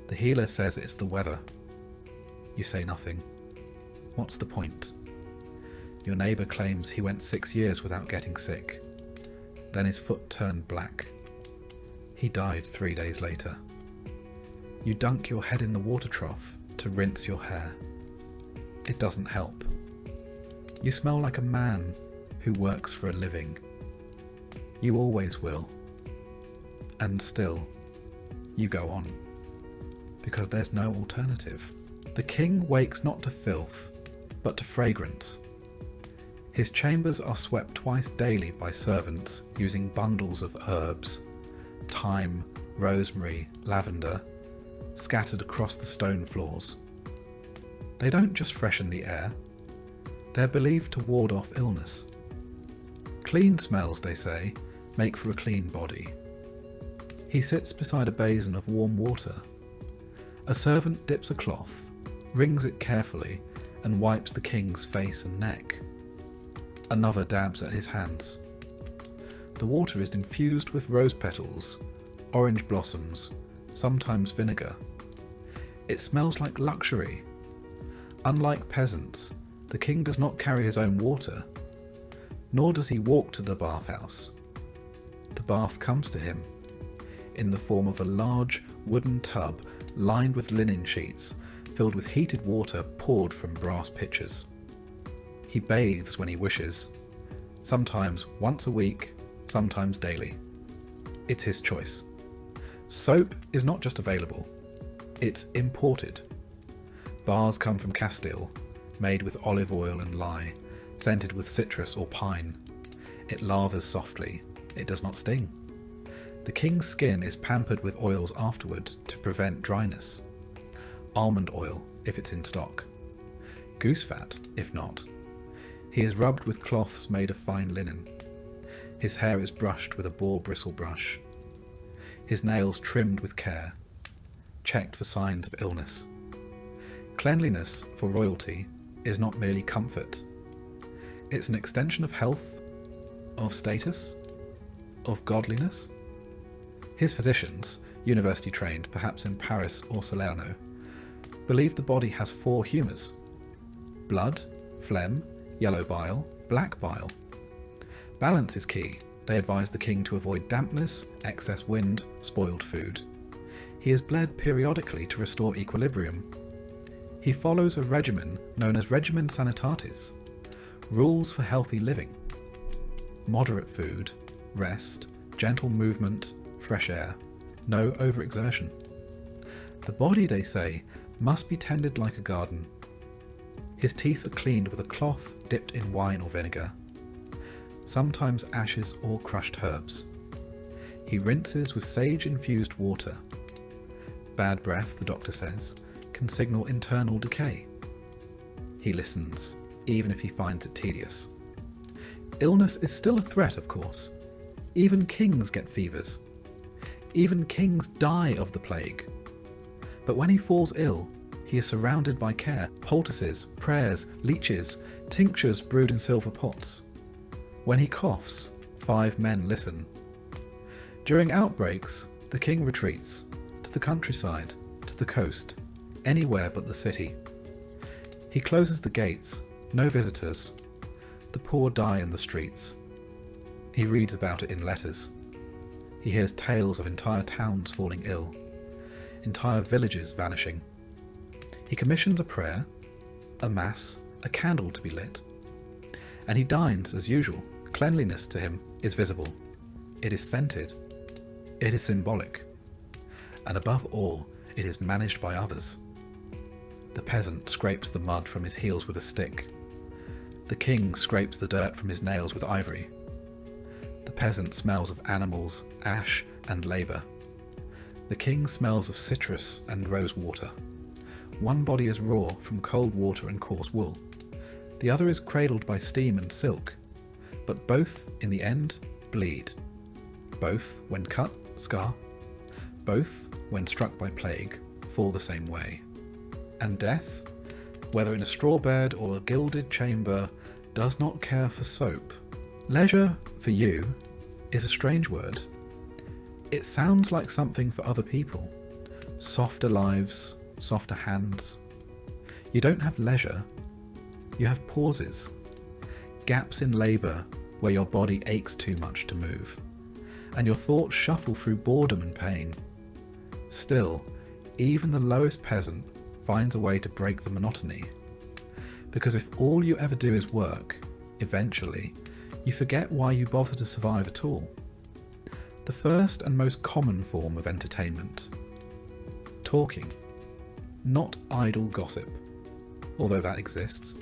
The healer says it's the weather. You say nothing. What's the point? Your neighbour claims he went 6 years without getting sick. Then his foot turned black. He died 3 days later. You dunk your head in the water trough to rinse your hair. It doesn't help. You smell like a man who works for a living. You always will. And still, you go on. Because there's no alternative. The king wakes not to filth, but to fragrance. His chambers are swept twice daily by servants using bundles of herbs, thyme, rosemary, lavender, scattered across the stone floors. They don't just freshen the air, they're believed to ward off illness. Clean smells, they say, make for a clean body. He sits beside a basin of warm water. A servant dips a cloth, wrings it carefully, and wipes the king's face and neck. Another dabs at his hands. The water is infused with rose petals, orange blossoms, sometimes vinegar. It smells like luxury. Unlike peasants, the king does not carry his own water, nor does he walk to the bathhouse. The bath comes to him, in the form of a large wooden tub lined with linen sheets, filled with heated water poured from brass pitchers. He bathes when he wishes, sometimes once a week, sometimes daily. It's his choice. Soap is not just available, it's imported. Bars come from Castile, made with olive oil and lye, scented with citrus or pine. It lavers softly, it does not sting. The king's skin is pampered with oils afterward to prevent dryness. Almond oil, if it's in stock. Goose fat, if not. He is rubbed with cloths made of fine linen. His hair is brushed with a boar bristle brush. His nails trimmed with care, checked for signs of illness. Cleanliness for royalty is not merely comfort. It's an extension of health, of status, of godliness. His physicians, university trained, perhaps in Paris or Salerno, believe the body has 4 humours: blood, phlegm, yellow bile, black bile. Balance is key. They advise the king to avoid dampness, excess wind, spoiled food. He is bled periodically to restore equilibrium. He follows a regimen known as regimen sanitatis, rules for healthy living. Moderate food, rest, gentle movement, fresh air, no overexertion. The body, they say, must be tended like a garden. His teeth are cleaned with a cloth dipped in wine or vinegar, sometimes ashes or crushed herbs. He rinses with sage-infused water. Bad breath, the doctor says, can signal internal decay. He listens, even if he finds it tedious. Illness is still a threat, of course. Even kings get fevers. Even kings die of the plague. But when he falls ill, he is surrounded by care, poultices, prayers, leeches, tinctures brewed in silver pots. When he coughs, 5 men listen. During outbreaks, the king retreats to the countryside, to the coast, anywhere but the city. He closes the gates, no visitors. The poor die in the streets. He reads about it in letters. He hears tales of entire towns falling ill, entire villages vanishing. He commissions a prayer, a mass, a candle to be lit. And he dines as usual. Cleanliness to him is visible. It is scented. It is symbolic. And above all, it is managed by others. The peasant scrapes the mud from his heels with a stick. The king scrapes the dirt from his nails with ivory. The peasant smells of animals, ash, and labour. The king smells of citrus and rose water. One body is raw from cold water and coarse wool. The other is cradled by steam and silk. But both, in the end, bleed. Both, when cut, scar. Both, when struck by plague, fall the same way. And death, whether in a straw bed or a gilded chamber, does not care for soap. Leisure, for you, is a strange word. It sounds like something for other people. Softer lives, softer hands. You don't have leisure. You have pauses. Gaps in labour where your body aches too much to move. And your thoughts shuffle through boredom and pain. Still, even the lowest peasant finds a way to break the monotony. Because if all you ever do is work, eventually, you forget why you bother to survive at all. The first and most common form of entertainment. Talking. Not idle gossip, although that exists,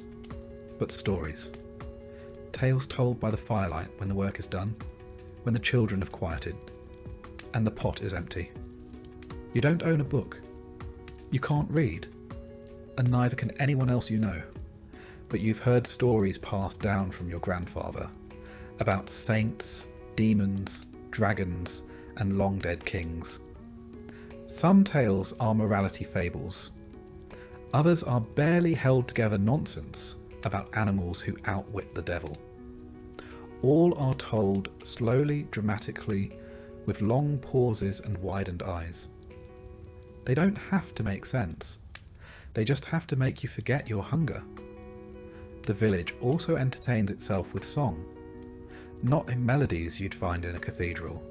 but stories. Tales told by the firelight when the work is done, when the children have quieted, and the pot is empty. You don't own a book. You can't read, and neither can anyone else you know. But you've heard stories passed down from your grandfather about saints, demons, dragons, and long-dead kings. Some tales are morality fables. Others are barely held together nonsense about animals who outwit the devil. All are told slowly, dramatically, with long pauses and widened eyes. They don't have to make sense. They just have to make you forget your hunger. The village also entertains itself with song. Not in melodies you'd find in a cathedral,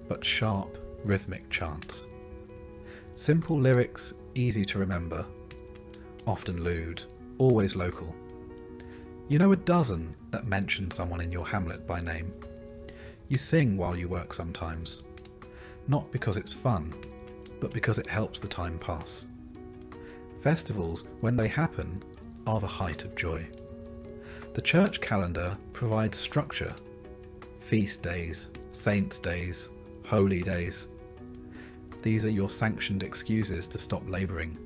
but sharp, rhythmic chants. Simple lyrics, easy to remember. Often lewd, always local. You know a dozen that mention someone in your hamlet by name. You sing while you work sometimes. Not because it's fun, but because it helps the time pass. Festivals, when they happen, are the height of joy. The church calendar provides structure. Feast days, saints' days, holy days. These are your sanctioned excuses to stop labouring,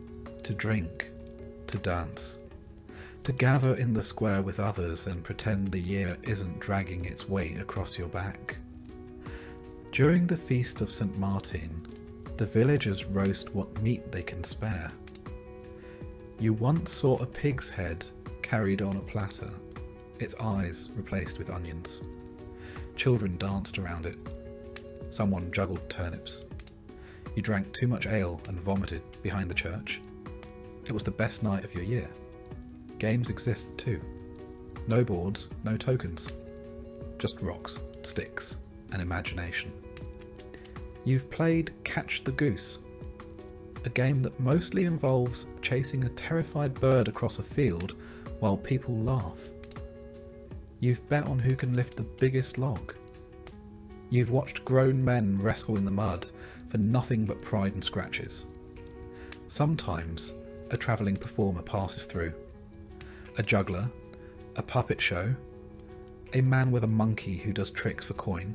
to drink, to dance, to gather in the square with others and pretend the year isn't dragging its weight across your back. During the feast of St. Martin, the villagers roast what meat they can spare. You once saw a pig's head carried on a platter, its eyes replaced with onions. Children danced around it. Someone juggled turnips. You drank too much ale and vomited behind the church. It was the best night of your year. Games exist too. No boards, no tokens. Just rocks, sticks, and imagination. You've played Catch the Goose, a game that mostly involves chasing a terrified bird across a field while people laugh. You've bet on who can lift the biggest log. You've watched grown men wrestle in the mud for nothing but pride and scratches. Sometimes a travelling performer passes through. A juggler, a puppet show, a man with a monkey who does tricks for coin.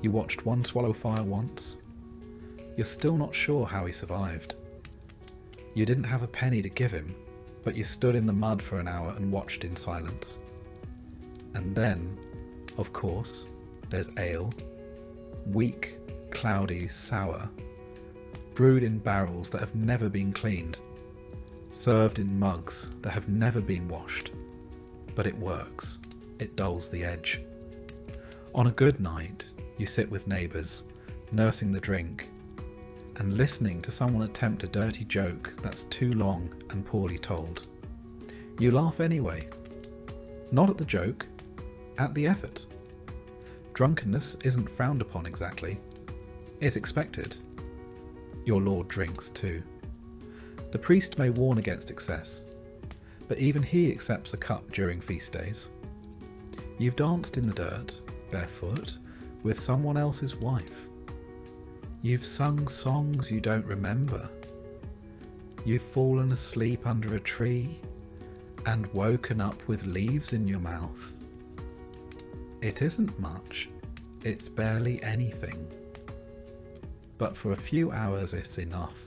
You watched one swallow fire once. You're still not sure how he survived. You didn't have a penny to give him, but you stood in the mud for an hour and watched in silence. And then, of course, there's ale. Weak, cloudy, sour. Brewed in barrels that have never been cleaned. Served in mugs that have never been washed. But it works. It dulls the edge. On a good night, You sit with neighbours, nursing the drink, and listening to someone attempt a dirty joke that's too long and poorly told. You laugh anyway. Not at the joke, at the effort. Drunkenness isn't frowned upon exactly. It's expected. Your lord drinks too. The priest may warn against excess, but even he accepts a cup during feast days. You've danced in the dirt, barefoot, with someone else's wife. You've sung songs you don't remember. You've fallen asleep under a tree and woken up with leaves in your mouth. It isn't much, it's barely anything. But for a few hours it's enough.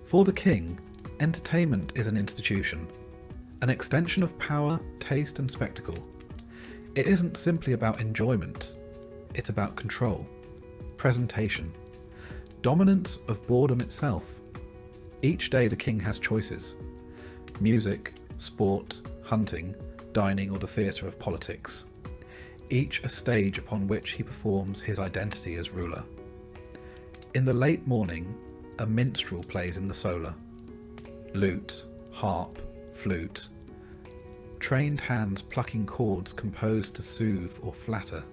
For the king, entertainment is an institution, an extension of power, taste and spectacle. It isn't simply about enjoyment, it's about control, presentation, dominance of boredom itself. Each day the king has choices: music, sport, hunting, dining or the theatre of politics. Each a stage upon which he performs his identity as ruler. In the late morning, a minstrel plays in the solar. Lute, harp, flute. Trained hands plucking chords composed to soothe or flatter.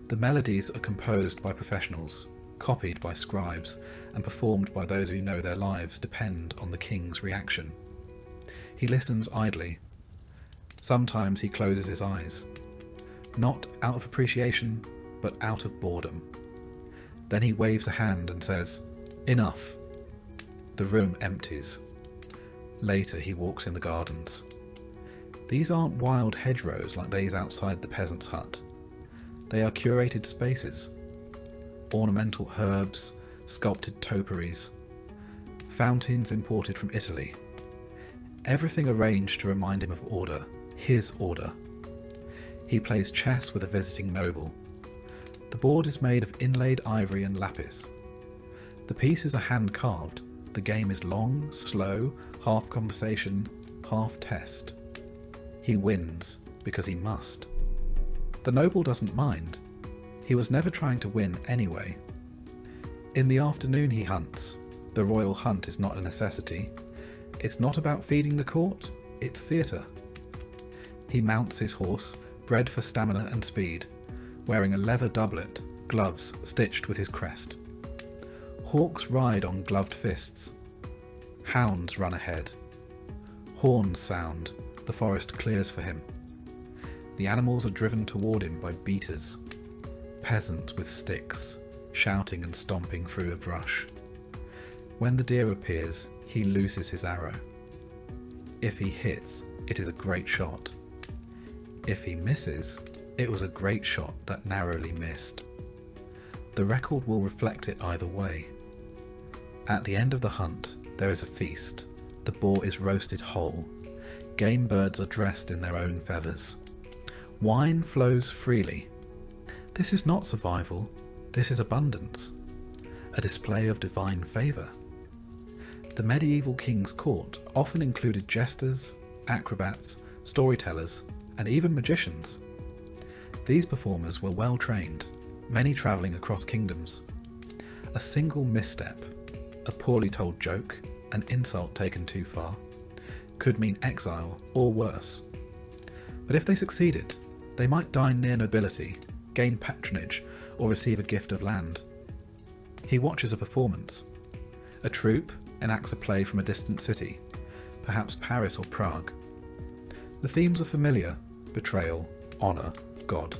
The melodies are composed by professionals, copied by scribes, and performed by those who know their lives depend on the king's reaction. He listens idly. Sometimes he closes his eyes, not out of appreciation, but out of boredom. Then he waves a hand and says, "Enough." The room empties. Later he walks in the gardens. These aren't wild hedgerows like those outside the peasant's hut. They are curated spaces. Ornamental herbs, sculpted topiaries, fountains imported from Italy. Everything arranged to remind him of order, his order. He plays chess with a visiting noble. The board is made of inlaid ivory and lapis. The pieces are hand-carved. The game is long, slow, half conversation, half test. He wins because he must. The noble doesn't mind. He was never trying to win anyway. In the afternoon he hunts. The royal hunt is not a necessity. It's not about feeding the court, it's theatre. He mounts his horse, bred for stamina and speed, wearing a leather doublet, gloves stitched with his crest. Hawks ride on gloved fists. Hounds run ahead. Horns sound, the forest clears for him. The animals are driven toward him by beaters, peasants with sticks, shouting and stomping through a brush. When the deer appears, he looses his arrow. If he hits, it is a great shot. If he misses, it was a great shot that narrowly missed. The record will reflect it either way. At the end of the hunt, there is a feast. The boar is roasted whole. Game birds are dressed in their own feathers. Wine flows freely. This is not survival, this is abundance. A display of divine favour. The medieval king's court often included jesters, acrobats, storytellers, and even magicians. These performers were well trained, many travelling across kingdoms. A single misstep, a poorly told joke, an insult taken too far, could mean exile or worse. But if they succeeded, they might dine near nobility, gain patronage, or receive a gift of land. He watches a performance. A troupe enacts a play from a distant city, perhaps Paris or Prague. The themes are familiar: betrayal, honour, God.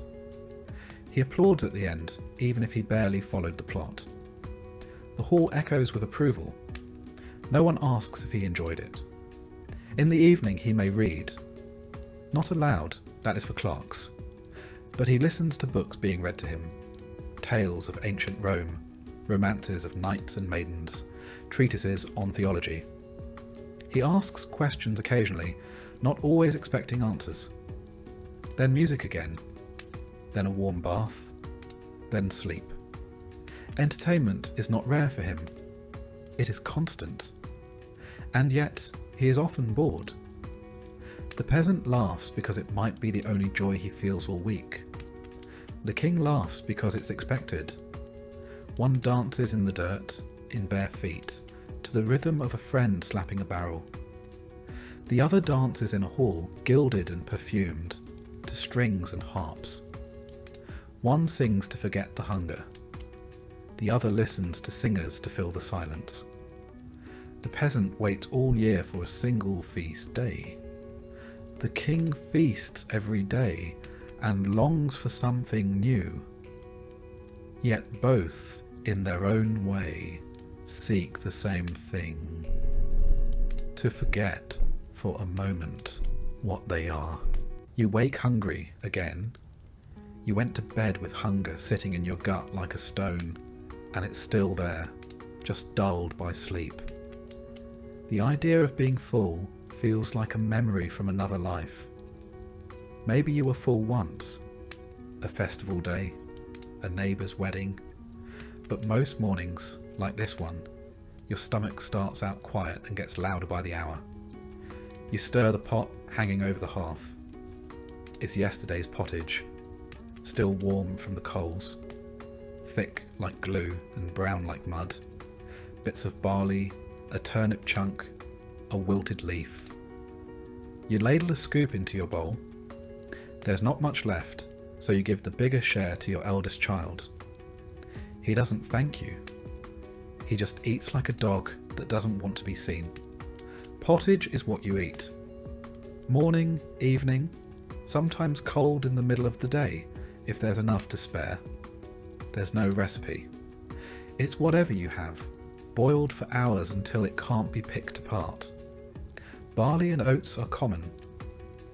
He applauds at the end, even if he barely followed the plot. The hall echoes with approval. No one asks if he enjoyed it. In the evening he may read. Not aloud, that is for clerks. But he listens to books being read to him. Tales of ancient Rome, romances of knights and maidens, treatises on theology. He asks questions occasionally, not always expecting answers. Then music again. Then a warm bath. Then sleep. Entertainment is not rare for him. It is constant. And yet, he is often bored. The peasant laughs because it might be the only joy he feels all week. The king laughs because it's expected. One dances in the dirt, in bare feet, to the rhythm of a friend slapping a barrel. The other dances in a hall, gilded and perfumed, to strings and harps. One sings to forget the hunger. The other listens to singers to fill the silence. The peasant waits all year for a single feast day. The king feasts every day and longs for something new. Yet both, in their own way, seek the same thing: to forget for a moment what they are. You wake hungry again. You went to bed with hunger sitting in your gut like a stone, and it's still there, just dulled by sleep. The idea of being full feels like a memory from another life. Maybe you were full once, a festival day, a neighbour's wedding, but most mornings, like this one, your stomach starts out quiet and gets louder by the hour. You stir the pot hanging over the hearth. It's yesterday's pottage, still warm from the coals, thick like glue and brown like mud, bits of barley, a turnip chunk, a wilted leaf. You ladle a scoop into your bowl. There's not much left, so you give the bigger share to your eldest child. He doesn't thank you. He just eats like a dog that doesn't want to be seen. Pottage is what you eat. Morning, evening, sometimes cold in the middle of the day, if there's enough to spare. There's no recipe. It's whatever you have, boiled for hours until it can't be picked apart. Barley and oats are common.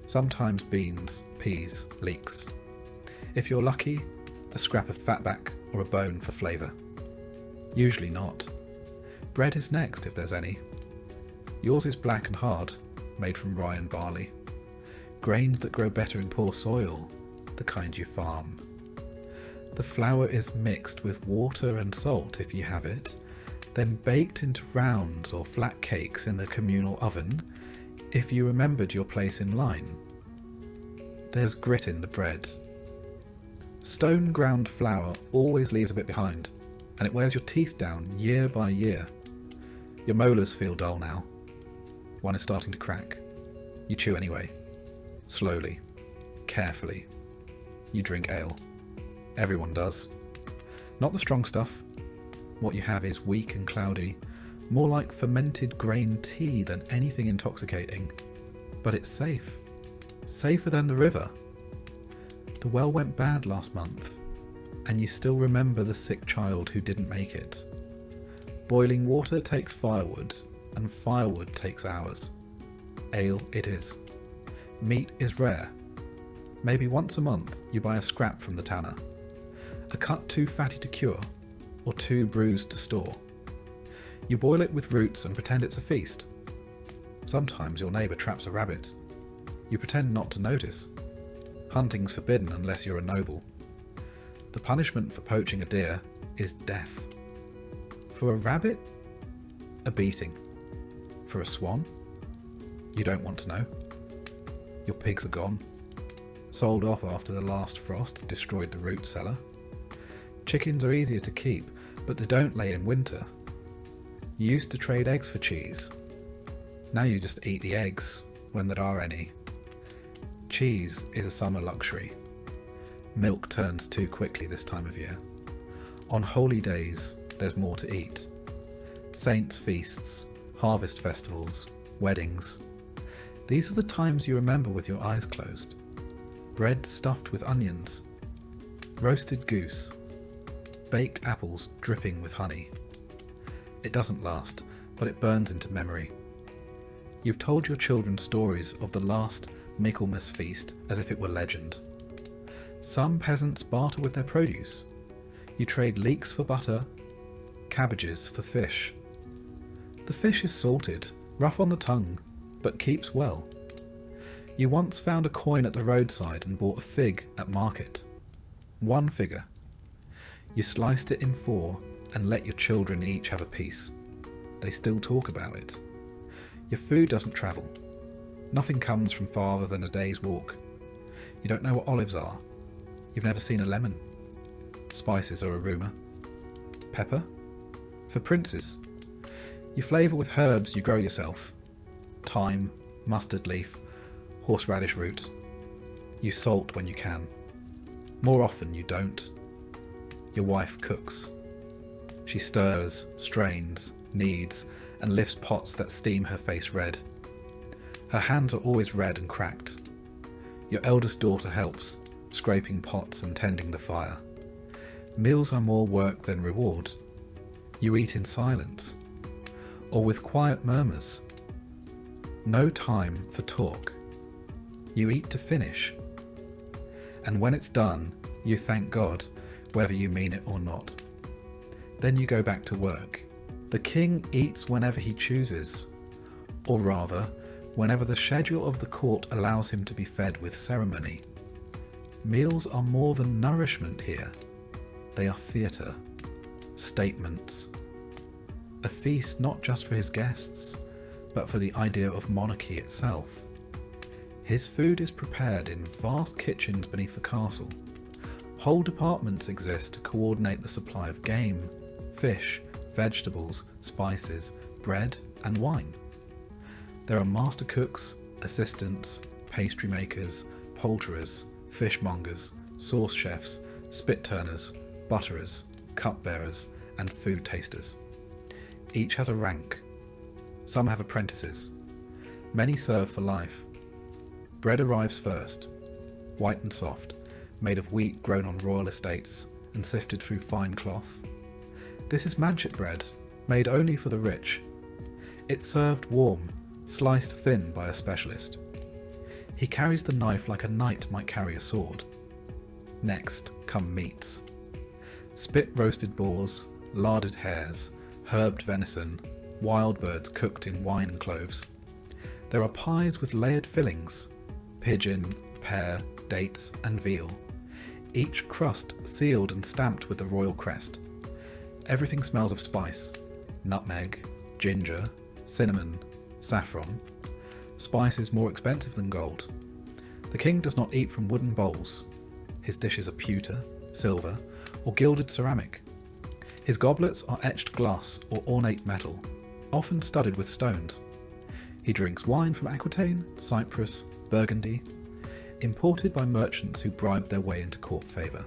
Sometimes beans, peas, leeks. If you're lucky, a scrap of fatback or a bone for flavour. Usually not. Bread is next if there's any. Yours is black and hard, made from rye and barley. Grains that grow better in poor soil, the kind you farm. The flour is mixed with water and salt if you have it, then baked into rounds or flat cakes in the communal oven if you remembered your place in line. There's grit in the bread. Stone ground flour always leaves a bit behind, and it wears your teeth down year by year. Your molars feel dull now. One is starting to crack. You chew anyway. Slowly. Carefully. You drink ale. Everyone does. Not the strong stuff. What you have is weak and cloudy, more like fermented grain tea than anything intoxicating. But it's safe. Safer than the river. The well went bad last month, and you still remember the sick child who didn't make it. Boiling water takes firewood, and firewood takes hours. Ale it is. Meat is rare. Maybe once a month you buy a scrap from the tanner. A cut too fatty to cure, or too bruised to store. You boil it with roots and pretend it's a feast. Sometimes your neighbour traps a rabbit. You pretend not to notice. Hunting's forbidden unless you're a noble. The punishment for poaching a deer is death. For a rabbit, a beating. For a swan, you don't want to know. Your pigs are gone. Sold off after the last frost destroyed the root cellar. Chickens are easier to keep, but they don't lay in winter. You used to trade eggs for cheese. Now you just eat the eggs, when there are any. Cheese is a summer luxury. Milk turns too quickly this time of year. On holy days, there's more to eat. Saints' feasts, harvest festivals, weddings. These are the times you remember with your eyes closed. Bread stuffed with onions. Roasted goose. Baked apples dripping with honey. It doesn't last, but it burns into memory. You've told your children stories of the last Michaelmas feast as if it were legend. Some peasants barter with their produce. You trade leeks for butter, cabbages for fish. The fish is salted, rough on the tongue, but keeps well. You once found a coin at the roadside and bought a fig at market. One figure. You sliced it in 4 and let your children each have a piece. They still talk about it. Your food doesn't travel. Nothing comes from farther than a day's walk. You don't know what olives are. You've never seen a lemon. Spices are a rumour. Pepper? For princes. You flavour with herbs you grow yourself. Thyme, mustard leaf, horseradish root. You salt when you can. More often you don't. Your wife cooks. She stirs, strains, kneads, and lifts pots that steam her face red. Her hands are always red and cracked. Your eldest daughter helps, scraping pots and tending the fire. Meals are more work than reward. You eat in silence, or with quiet murmurs. No time for talk. You eat to finish. And when it's done, you thank God, whether you mean it or not. Then you go back to work. The king eats whenever he chooses, or rather, whenever the schedule of the court allows him to be fed with ceremony. Meals are more than nourishment here. They are theatre, statements. A feast not just for his guests, but for the idea of monarchy itself. His food is prepared in vast kitchens beneath the castle. Whole departments exist to coordinate the supply of game, fish, vegetables, spices, bread, and wine. There are master cooks, assistants, pastry makers, poulterers, fishmongers, sauce chefs, spit turners, butterers, cupbearers, and food tasters. Each has a rank. Some have apprentices. Many serve for life. Bread arrives first, white and soft, made of wheat grown on royal estates and sifted through fine cloth. This is manchet bread, made only for the rich. It's served warm, sliced thin by a specialist. He carries the knife like a knight might carry a sword. Next come meats. Spit roasted boars, larded hares, herbed venison, wild birds cooked in wine and cloves. There are pies with layered fillings, pigeon, pear, dates and veal, each crust sealed and stamped with the royal crest. Everything smells of spice, nutmeg, ginger, cinnamon, saffron. Spice is more expensive than gold. The king does not eat from wooden bowls. His dishes are pewter, silver, or gilded ceramic. His goblets are etched glass or ornate metal, often studded with stones. He drinks wine from Aquitaine, Cyprus, Burgundy, imported by merchants who bribed their way into court favour.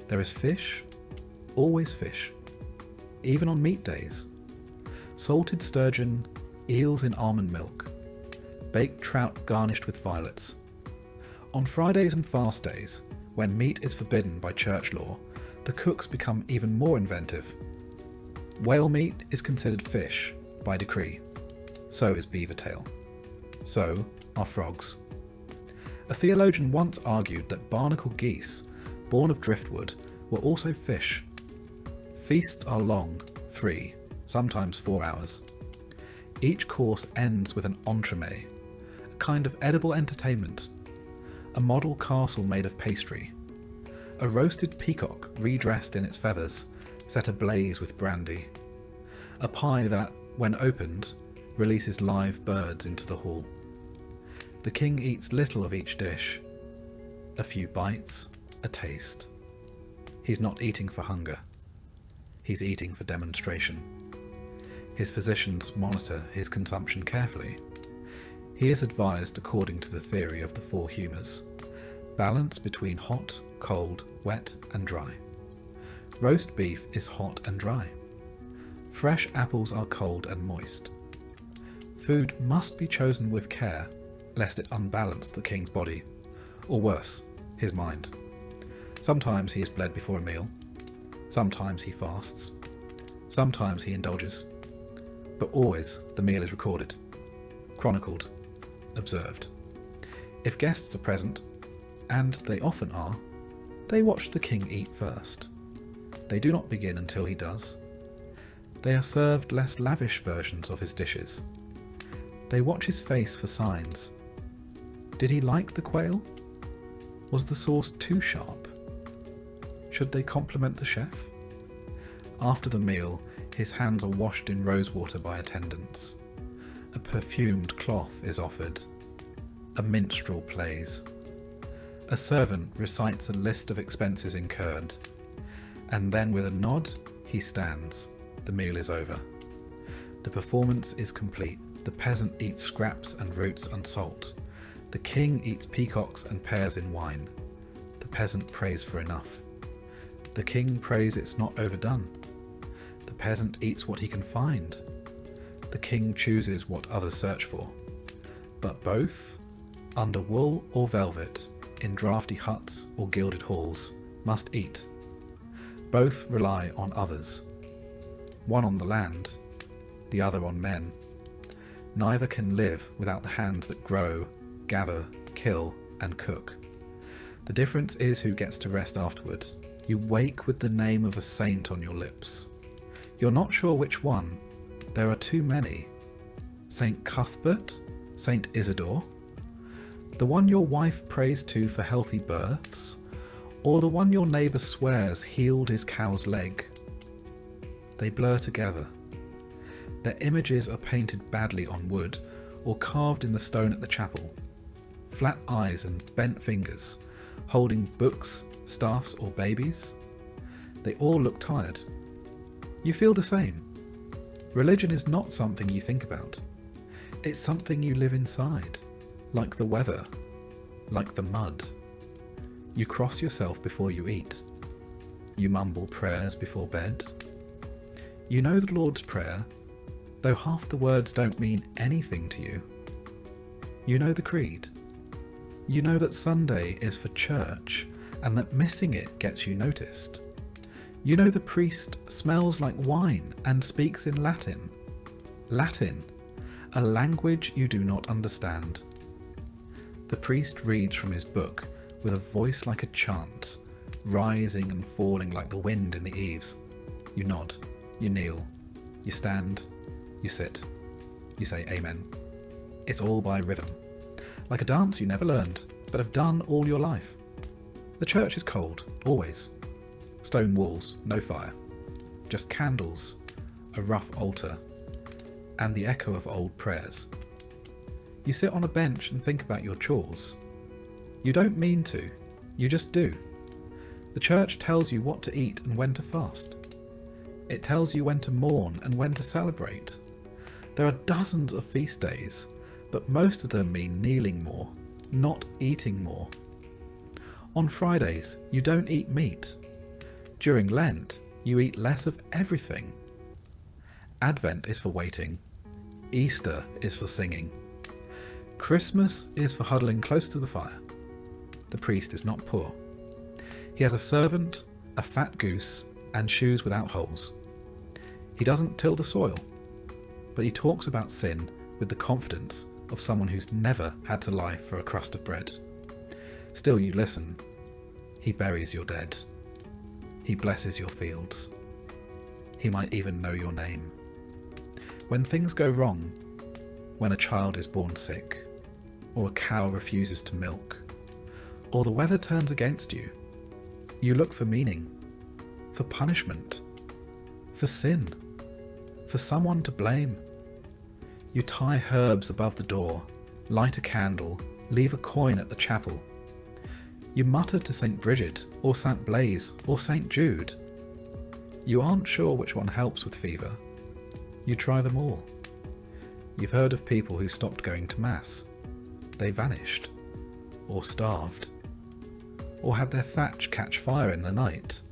There is fish, always fish, even on meat days. Salted sturgeon, eels in almond milk, baked trout garnished with violets. On Fridays and fast days, when meat is forbidden by church law, the cooks become even more inventive. Whale meat is considered fish by decree. So is beaver tail. So are frogs. A theologian once argued that barnacle geese, born of driftwood, were also fish. Feasts are long, 3, sometimes 4 hours. Each course ends with an entremet, a kind of edible entertainment. A model castle made of pastry. A roasted peacock redressed in its feathers, set ablaze with brandy. A pie that, when opened, releases live birds into the hall. The king eats little of each dish. A few bites, a taste. He's not eating for hunger. He's eating for demonstration. His physicians monitor his consumption carefully. He is advised according to the theory of the 4 humours. Balance between hot, cold, wet and dry. Roast beef is hot and dry. Fresh apples are cold and moist. Food must be chosen with care, lest it unbalance the king's body, or worse, his mind. Sometimes he is bled before a meal. Sometimes he fasts. Sometimes he indulges. But always the meal is recorded, chronicled, observed. If guests are present, and they often are, they watch the king eat first. They do not begin until he does. They are served less lavish versions of his dishes. They watch his face for signs. Did he like the quail? Was the sauce too sharp? Should they compliment the chef? After the meal, his hands are washed in rosewater by attendants. A perfumed cloth is offered. A minstrel plays. A servant recites a list of expenses incurred, and then with a nod, he stands. The meal is over. The performance is complete. The peasant eats scraps and roots and salt. The king eats peacocks and pears in wine. The peasant prays for enough. The king prays it's not overdone. The peasant eats what he can find. The king chooses what others search for. But both, under wool or velvet, in draughty huts or gilded halls, must eat. Both rely on others. One on the land, the other on men. Neither can live without the hands that grow, gather, kill, and cook. The difference is who gets to rest afterwards. You wake with the name of a saint on your lips. You're not sure which one. There are too many. Saint Cuthbert? Saint Isidore? The one your wife prays to for healthy births? Or the one your neighbour swears healed his cow's leg? They blur together. Their images are painted badly on wood or carved in the stone at the chapel. Flat eyes and bent fingers, holding books, staffs or babies. They all look tired. You feel the same. Religion is not something you think about. It's something you live inside, like the weather, like the mud. You cross yourself before you eat. You mumble prayers before bed. You know the Lord's Prayer, though half the words don't mean anything to you. You know the Creed. You know that Sunday is for church and that missing it gets you noticed. You know the priest smells like wine and speaks in Latin. Latin, a language you do not understand. The priest reads from his book with a voice like a chant, rising and falling like the wind in the eaves. You nod, you kneel, you stand, you sit, you say amen. It's all by rhythm, like a dance you never learned, but have done all your life. The church is cold, always. Stone walls, no fire. Just candles, a rough altar, and the echo of old prayers. You sit on a bench and think about your chores. You don't mean to, you just do. The church tells you what to eat and when to fast. It tells you when to mourn and when to celebrate. There are dozens of feast days, but most of them mean kneeling more, not eating more. On Fridays, you don't eat meat. During Lent, you eat less of everything. Advent is for waiting. Easter is for singing. Christmas is for huddling close to the fire. The priest is not poor. He has a servant, a fat goose, and shoes without holes. He doesn't till the soil, but he talks about sin with the confidence of someone who's never had to lie for a crust of bread. Still you listen. He buries your dead. He blesses your fields. He might even know your name. When things go wrong, when a child is born sick, or a cow refuses to milk, or the weather turns against you, you look for meaning, for punishment, for sin, for someone to blame. You tie herbs above the door, light a candle, leave a coin at the chapel. You mutter to St. Bridget, or St. Blaise, or St. Jude. You aren't sure which one helps with fever. You try them all. You've heard of people who stopped going to Mass. They vanished, or starved, or had their thatch catch fire in the night.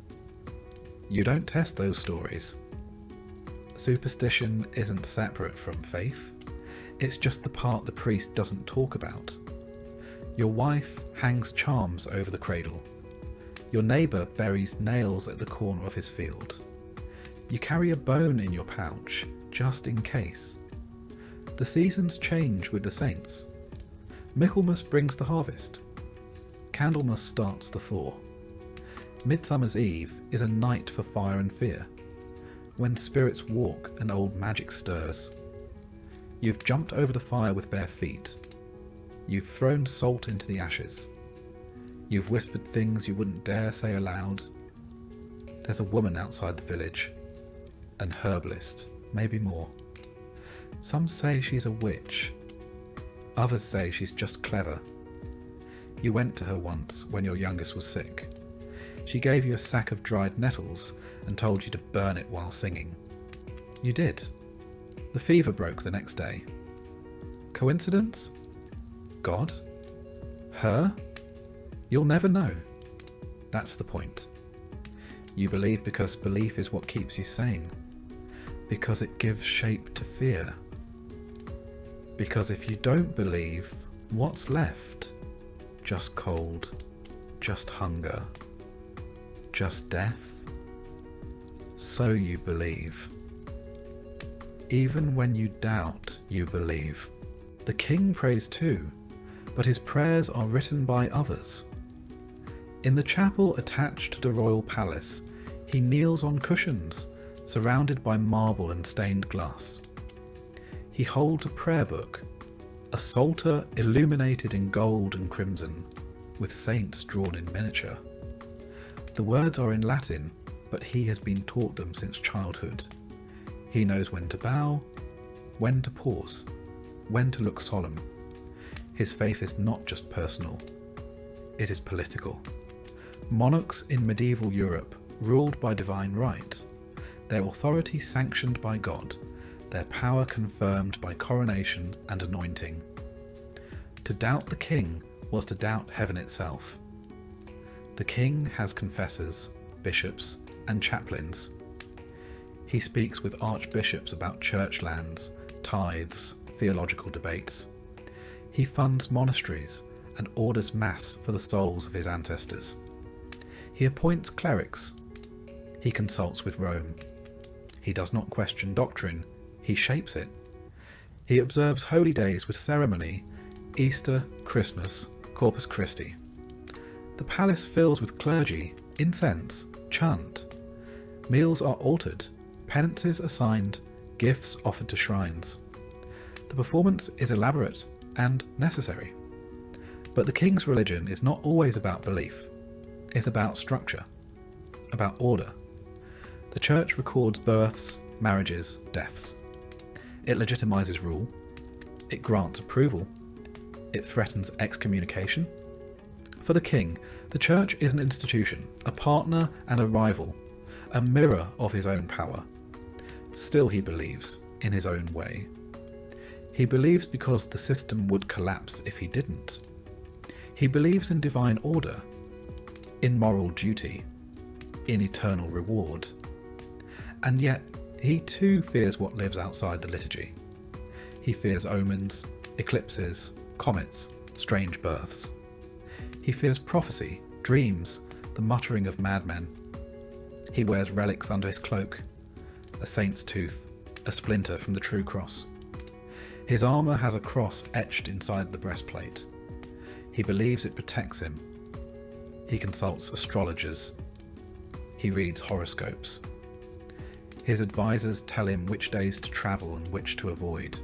You don't test those stories. Superstition isn't separate from faith. It's just the part the priest doesn't talk about. Your wife hangs charms over the cradle. Your neighbour buries nails at the corner of his field. You carry a bone in your pouch, just in case. The seasons change with the saints. Michaelmas brings the harvest. Candlemas starts the thaw. Midsummer's Eve is a night for fire and fear, when spirits walk and old magic stirs. You've jumped over the fire with bare feet. You've thrown salt into the ashes. You've whispered things you wouldn't dare say aloud. There's a woman outside the village, an herbalist, maybe more. Some say she's a witch. Others say she's just clever. You went to her once when your youngest was sick. She gave you a sack of dried nettles and told you to burn it while singing. You did. The fever broke the next day. Coincidence? God? Her? You'll never know. That's the point. You believe because belief is what keeps you sane. Because it gives shape to fear. Because if you don't believe, what's left? Just cold, just hunger, just death? So you believe. Even when you doubt, you believe. The king prays too, but his prayers are written by others. In the chapel attached to the royal palace, he kneels on cushions, surrounded by marble and stained glass. He holds a prayer book, a psalter illuminated in gold and crimson, with saints drawn in miniature. The words are in Latin, but he has been taught them since childhood. He knows when to bow, when to pause, when to look solemn. His faith is not just personal, it is political. Monarchs in medieval Europe ruled by divine right, their authority sanctioned by God, their power confirmed by coronation and anointing. To doubt the king was to doubt heaven itself. The king has confessors, bishops, and chaplains. He speaks with archbishops about church lands, tithes, theological debates. He funds monasteries and orders mass for the souls of his ancestors. He appoints clerics. He consults with Rome. He does not question doctrine, he shapes it. He observes holy days with ceremony, Easter, Christmas, Corpus Christi. The palace fills with clergy, incense, chant. Meals are altered, penances assigned, gifts offered to shrines. The performance is elaborate and necessary. But the king's religion is not always about belief. It's about structure, about order. The church records births, marriages, deaths. It legitimizes rule. It grants approval. It threatens excommunication. For the king, the church is an institution, a partner and a rival, a mirror of his own power. Still he believes, in his own way. He believes because the system would collapse if he didn't. He believes in divine order, in moral duty, in eternal reward. And yet, he too fears what lives outside the liturgy. He fears omens, eclipses, comets, strange births. He fears prophecy, dreams, the muttering of madmen. He wears relics under his cloak, a saint's tooth, a splinter from the true cross. His armour has a cross etched inside the breastplate. He believes it protects him. He consults astrologers. He reads horoscopes. His advisors tell him which days to travel and which to avoid.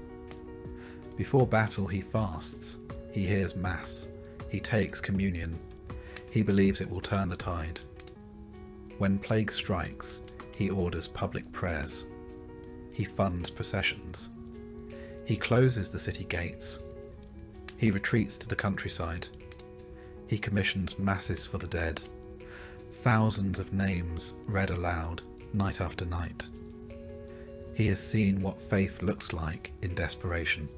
Before battle he fasts. He hears mass. He takes communion. He believes it will turn the tide. When plague strikes, he orders public prayers. He funds processions. He closes the city gates. He retreats to the countryside. He commissions masses for the dead. Thousands of names read aloud, night after night. He has seen what faith looks like in desperation.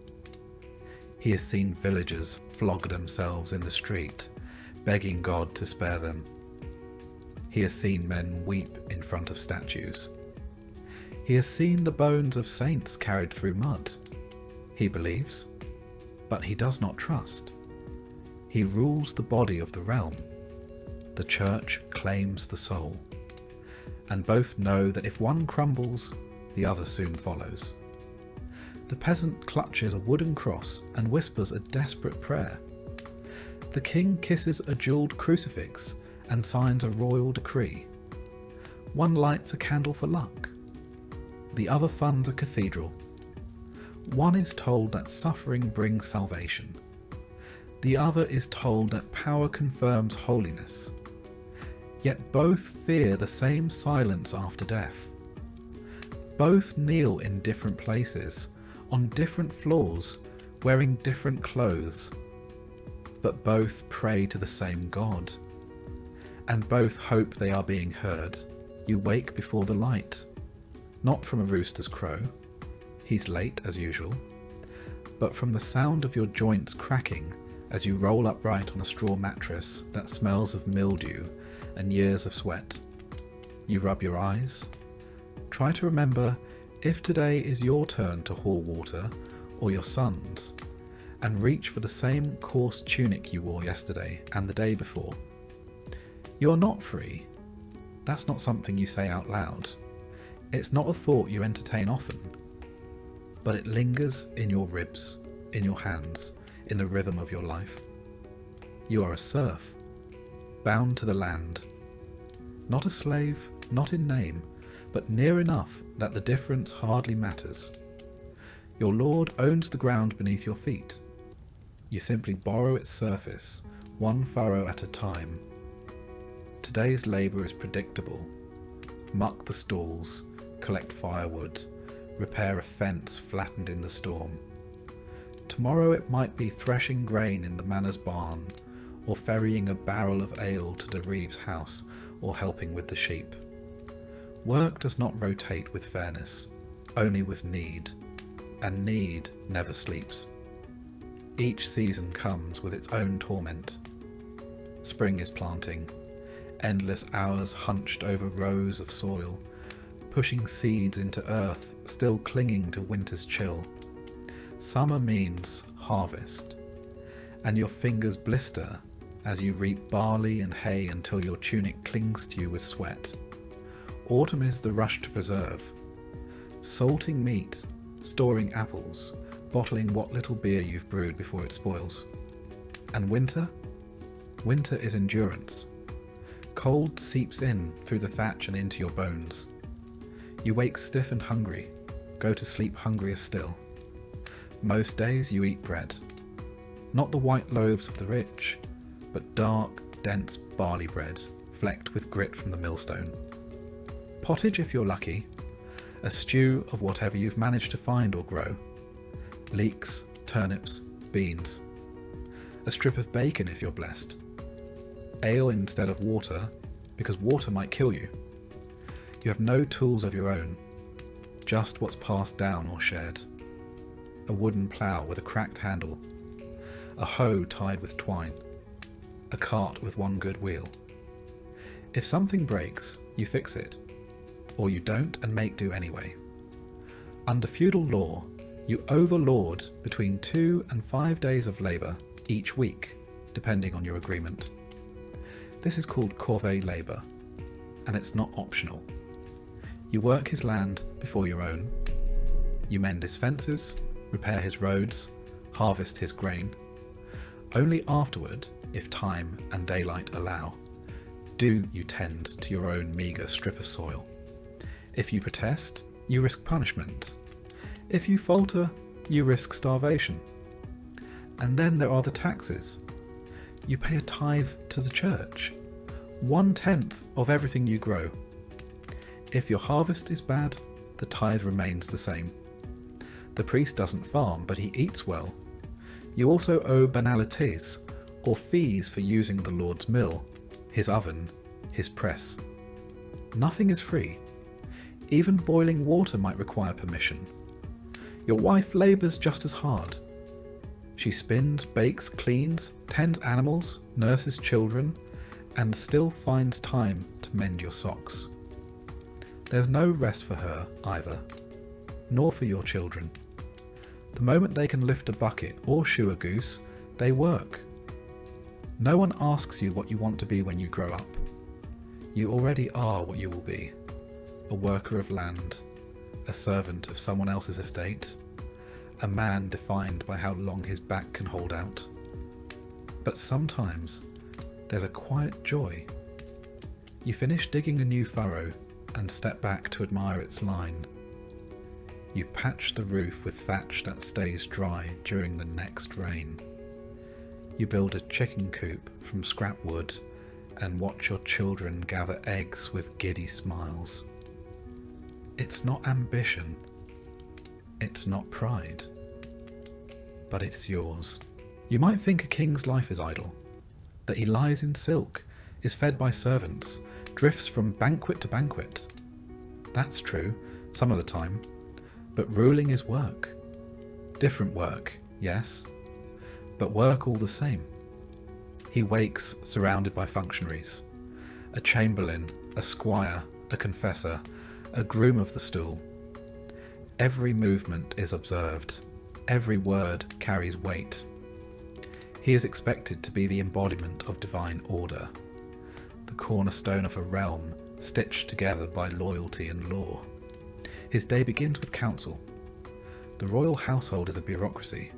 He has seen villagers flog themselves in the street, begging God to spare them. He has seen men weep in front of statues. He has seen the bones of saints carried through mud. He believes, but he does not trust. He rules the body of the realm. The church claims the soul. And both know that if one crumbles, the other soon follows. The peasant clutches a wooden cross and whispers a desperate prayer. The king kisses a jewelled crucifix and signs a royal decree. One lights a candle for luck. The other funds a cathedral. One is told that suffering brings salvation. The other is told that power confirms holiness. Yet both fear the same silence after death. Both kneel in different places, on different floors, wearing different clothes. but both pray to the same God, and both hope they are being heard. You wake before the light, not from a rooster's crow, he's late as usual, but from the sound of your joints cracking as you roll upright on a straw mattress that smells of mildew and years of sweat. You rub your eyes. Try to remember if today is your turn to haul water or your son's, and reach for the same coarse tunic you wore yesterday and the day before. You are not free. That's not something you say out loud. It's not a thought you entertain often, but it lingers in your ribs, in your hands, in the rhythm of your life. You are a serf, bound to the land. Not a slave, not in name, but near enough that the difference hardly matters. Your lord owns the ground beneath your feet. You simply borrow its surface, one furrow at a time. Today's labour is predictable. Muck the stalls, collect firewood, repair a fence flattened in the storm. Tomorrow it might be threshing grain in the manor's barn, or ferrying a barrel of ale to the reeve's house, or helping with the sheep. Work does not rotate with fairness, only with need, and need never sleeps. Each season comes with its own torment. Spring is planting, endless hours hunched over rows of soil, pushing seeds into earth still clinging to winter's chill. Summer means harvest, and your fingers blister as you reap barley and hay until your tunic clings to you with sweat. Autumn is the rush to preserve, salting meat, storing apples, bottling what little beer you've brewed before it spoils. And winter? Winter is endurance. Cold seeps in through the thatch and into your bones. You wake stiff and hungry, go to sleep hungrier still. Most days you eat bread. Not the white loaves of the rich, but dark, dense barley bread, flecked with grit from the millstone. Pottage if you're lucky, a stew of whatever you've managed to find or grow. Leeks, turnips, beans. A strip of bacon if you're blessed. Ale instead of water, because water might kill you. You have no tools of your own, just what's passed down or shared. A wooden plough with a cracked handle, a hoe tied with twine, a cart with one good wheel. If something breaks, you fix it, or you don't and make do anyway. Under feudal law, you overlord between 2 and 5 days of labour each week, depending on your agreement. This is called corvée labour, and it's not optional. You work his land before your own. You mend his fences, repair his roads, harvest his grain. Only afterward, if time and daylight allow, do you tend to your own meagre strip of soil. If you protest, you risk punishment. If you falter, you risk starvation. And then there are the taxes. You pay a tithe to the church, 1/10 of everything you grow. If your harvest is bad, the tithe remains the same. The priest doesn't farm, but he eats well. You also owe banalités, or fees for using the Lord's mill, his oven, his press. Nothing is free. Even boiling water might require permission. Your wife labours just as hard. She spins, bakes, cleans, tends animals, nurses children, and still finds time to mend your socks. There's no rest for her either, nor for your children. The moment they can lift a bucket or shoe a goose, they work. No one asks you what you want to be when you grow up. You already are what you will be: a worker of land, a servant of someone else's estate, a man defined by how long his back can hold out. But sometimes there's a quiet joy. You finish digging a new furrow and step back to admire its line. You patch the roof with thatch that stays dry during the next rain. You build a chicken coop from scrap wood and watch your children gather eggs with giddy smiles. It's not ambition. It's not pride. But it's yours. You might think a king's life is idle, that he lies in silk, is fed by servants, drifts from banquet to banquet. That's true, some of the time, but ruling is work. Different work, yes, but work all the same. He wakes surrounded by functionaries, a chamberlain, a squire, a confessor, a groom of the stool. Every movement is observed, every word carries weight. He is expected to be the embodiment of divine order, the cornerstone of a realm stitched together by loyalty and law. His day begins with council. The royal household is a bureaucracy.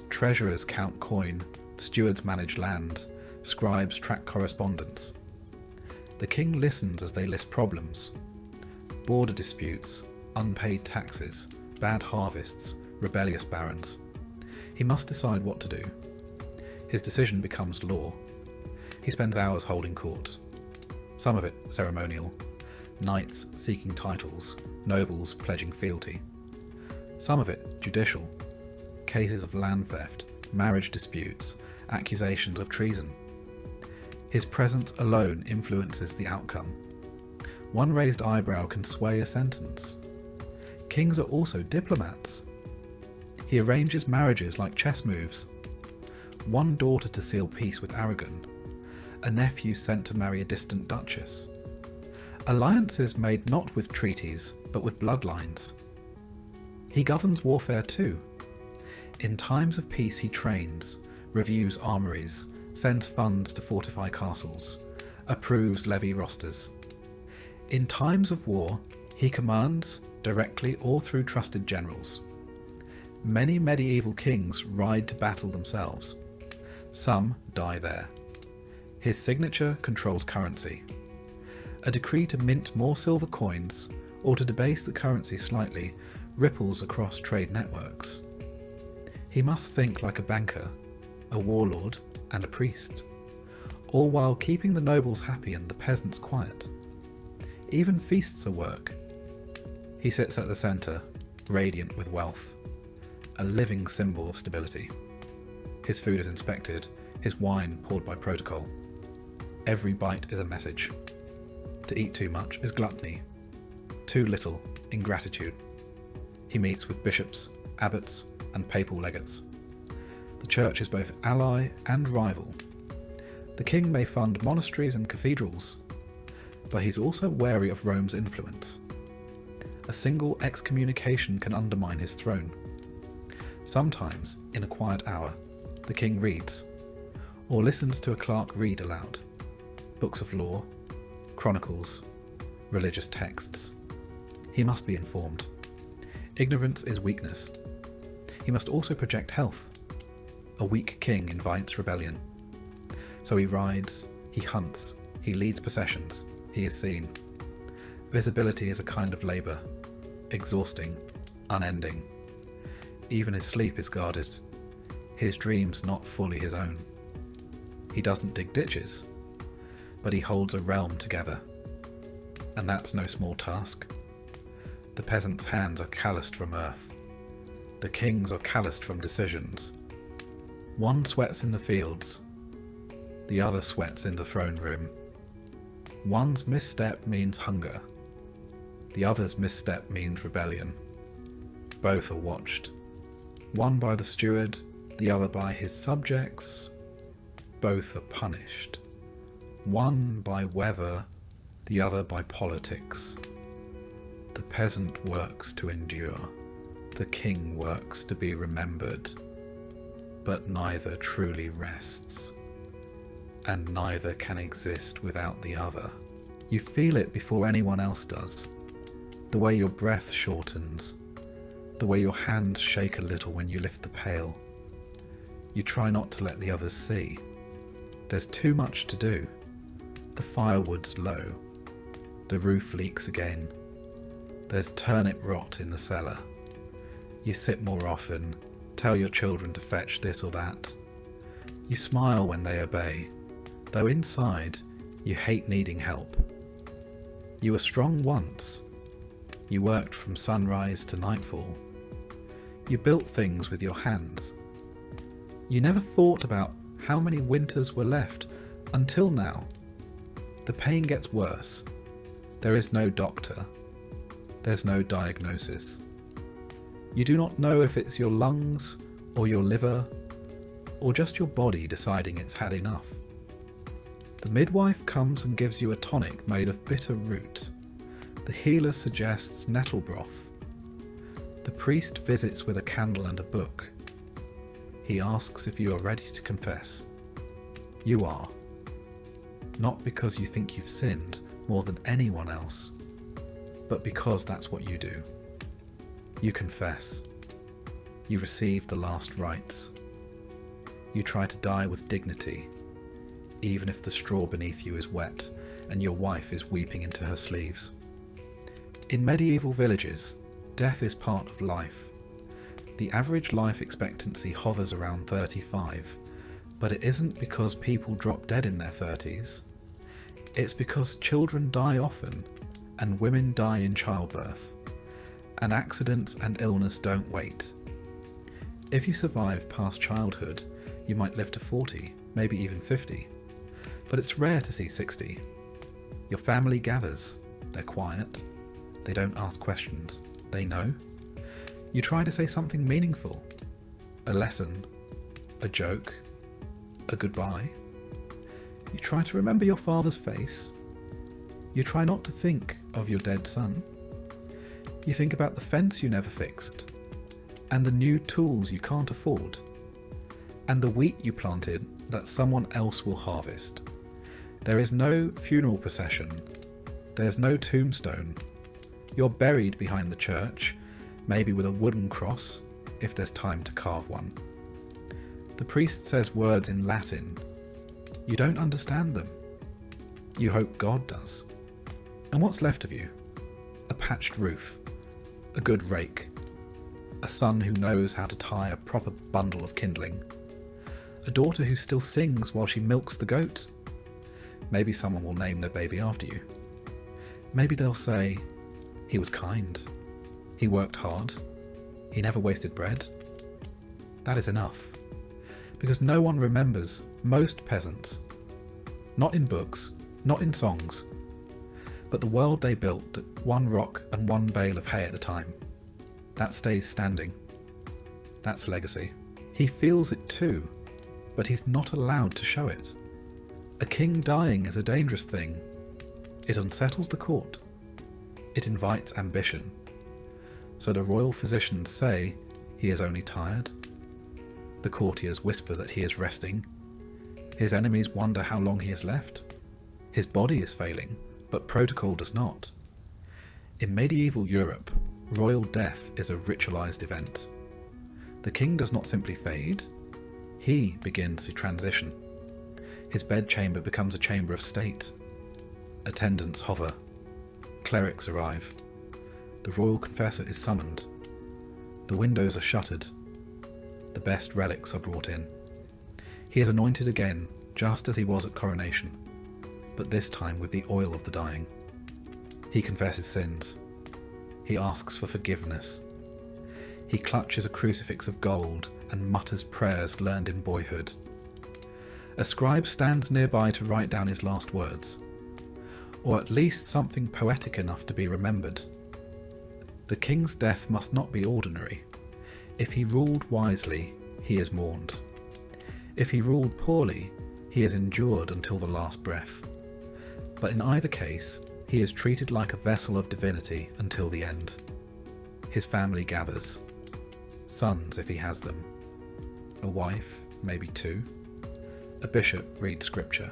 Treasurers count coin, stewards manage land, scribes track correspondence. The king listens as they list problems: border disputes, unpaid taxes, bad harvests, rebellious barons. He must decide what to do. His decision becomes law. He spends hours holding court. Some of it ceremonial, knights seeking titles, nobles pledging fealty. Some of it judicial, cases of land theft, marriage disputes, accusations of treason. His presence alone influences the outcome. One raised eyebrow can sway a sentence. Kings are also diplomats. He arranges marriages like chess moves. One daughter to seal peace with Aragon, a nephew sent to marry a distant duchess. Alliances made not with treaties, but with bloodlines. He governs warfare too. In times of peace he trains, reviews armories, sends funds to fortify castles, approves levy rosters. In times of war, he commands, directly or through trusted generals. Many medieval kings ride to battle themselves. Some die there. His signature controls currency. A decree to mint more silver coins, or to debase the currency slightly, ripples across trade networks. He must think like a banker, a warlord, and a priest, all while keeping the nobles happy and the peasants quiet. Even feasts are work. He sits at the centre, radiant with wealth, a living symbol of stability. His food is inspected, his wine poured by protocol. Every bite is a message. To eat too much is gluttony, too little, ingratitude. He meets with bishops, abbots, and papal legates. The church is both ally and rival. The king may fund monasteries and cathedrals, but he's also wary of Rome's influence. A single excommunication can undermine his throne. Sometimes, in a quiet hour, the king reads, or listens to a clerk read aloud, books of law, chronicles, religious texts. He must be informed. Ignorance is weakness. He must also project health. A weak king invites rebellion. So he rides, he hunts, he leads processions, he is seen. Visibility is a kind of labour, exhausting, unending. Even his sleep is guarded, his dreams not fully his own. He doesn't dig ditches, but he holds a realm together. And that's no small task. The peasants' hands are calloused from earth. The king's are calloused from decisions. One sweats in the fields, the other sweats in the throne room. One's misstep means hunger, the other's misstep means rebellion. Both are watched, one by the steward, the other by his subjects. Both are punished, one by weather, the other by politics. The peasant works to endure, the king works to be remembered, but neither truly rests, and neither can exist without the other. You feel it before anyone else does, the way your breath shortens, the way your hands shake a little when you lift the pail. You try not to let the others see. There's too much to do. The firewood's low. The roof leaks again. There's turnip rot in the cellar. You sit more often, tell your children to fetch this or that. You smile when they obey, though inside you hate needing help. You were strong once. You worked from sunrise to nightfall. You built things with your hands. You never thought about how many winters were left until now. The pain gets worse. There is no doctor. There's no diagnosis. You do not know if it's your lungs or your liver or just your body deciding it's had enough. The midwife comes and gives you a tonic made of bitter root. The healer suggests nettle broth. The priest visits with a candle and a book. He asks if you are ready to confess. You are. Not because you think you've sinned more than anyone else, but because that's what you do. You confess. You receive the last rites. You try to die with dignity, even if the straw beneath you is wet and your wife is weeping into her sleeves. In medieval villages, death is part of life. The average life expectancy hovers around 35, but it isn't because people drop dead in their 30s. It's because children die often, and women die in childbirth, and accidents and illness don't wait. If you survive past childhood, you might live to 40, maybe even 50, but it's rare to see 60. Your family gathers. They're quiet. They don't ask questions. They know. You try to say something meaningful. A lesson. A joke. A goodbye. You try to remember your father's face. You try not to think of your dead son. You think about the fence you never fixed, and the new tools you can't afford, and the wheat you planted that someone else will harvest. There is no funeral procession. There's no tombstone. You're buried behind the church, maybe with a wooden cross, if there's time to carve one. The priest says words in Latin. You don't understand them. You hope God does. And what's left of you? A patched roof, a good rake, a son who knows how to tie a proper bundle of kindling, a daughter who still sings while she milks the goat. Maybe someone will name their baby after you. Maybe they'll say, he was kind, he worked hard, he never wasted bread. That is enough, because no one remembers most peasants. Not in books, not in songs, but the world they built, one rock and one bale of hay at a time. That stays standing. That's legacy. He feels it too, but he's not allowed to show it. A king dying is a dangerous thing. It unsettles the court. It invites ambition. So the royal physicians say he is only tired. The courtiers whisper that he is resting. His enemies wonder how long he has left. His body is failing, but protocol does not. In medieval Europe, royal death is a ritualized event. The king does not simply fade, he begins to transition. His bedchamber becomes a chamber of state. Attendants hover. Clerics arrive. The royal confessor is summoned. The windows are shuttered. The best relics are brought in. He is anointed again, just as he was at coronation, but this time with the oil of the dying. He confesses sins. He asks for forgiveness. He clutches a crucifix of gold and mutters prayers learned in boyhood. A scribe stands nearby to write down his last words, or at least something poetic enough to be remembered. The king's death must not be ordinary. If he ruled wisely, he is mourned. If he ruled poorly, he is endured until the last breath. But in either case, he is treated like a vessel of divinity until the end. His family gathers. Sons, if he has them. A wife, maybe two. A bishop reads scripture.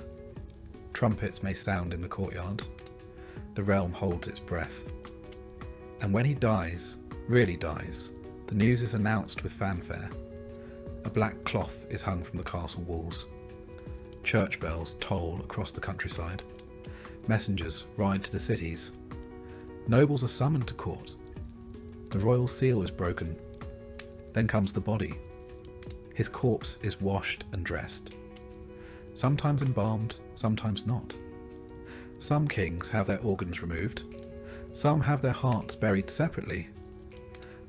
Trumpets may sound in the courtyard. The realm holds its breath. And when he dies, really dies, the news is announced with fanfare. A black cloth is hung from the castle walls. Church bells toll across the countryside. Messengers ride to the cities. Nobles are summoned to court. The royal seal is broken. Then comes the body. His corpse is washed and dressed. Sometimes embalmed, sometimes not. Some kings have their organs removed. Some have their hearts buried separately.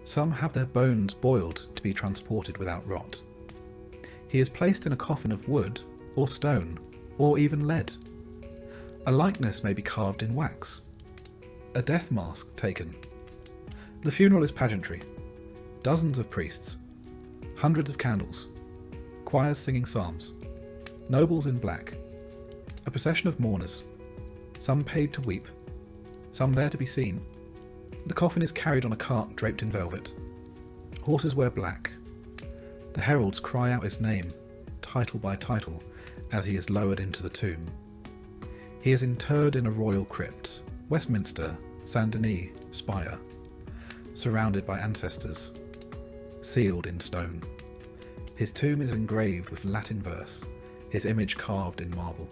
Some have their bones boiled to be transported without rot. He He is placed in a coffin of wood, or stone, or even lead. A likeness may be carved in wax. A death mask taken. The funeral is pageantry. Dozens of priests. Hundreds of candles. Choirs singing psalms. Nobles in black. A procession of mourners. Some paid to weep. Some there to be seen. The coffin is carried on a cart draped in velvet. Horses wear black. The heralds cry out his name, title by title, as he is lowered into the tomb. He is interred in a royal crypt, Westminster, Saint Denis spire, surrounded by ancestors, sealed in stone. His tomb is engraved with Latin verse, his image carved in marble.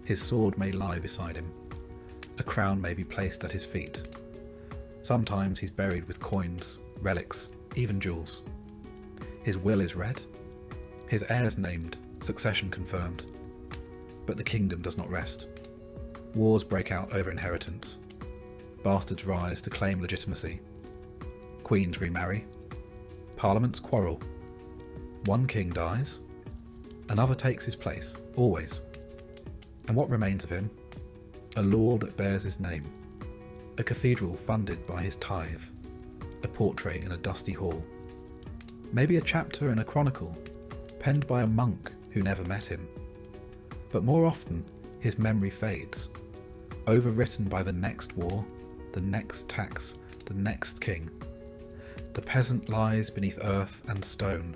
His sword may lie beside him. A crown may be placed at his feet. Sometimes he's buried with coins, relics, even jewels. His will is read, his heirs named, succession confirmed. But the kingdom does not rest. Wars break out over inheritance. Bastards rise to claim legitimacy. Queens remarry. Parliaments quarrel. One king dies. Another takes his place, always. And what remains of him? A law that bears his name. A cathedral funded by his tithe. A portrait in a dusty hall. Maybe a chapter in a chronicle, penned by a monk who never met him. But more often, his memory fades, overwritten by the next war, the next tax, the next king. The peasant lies beneath earth and stone.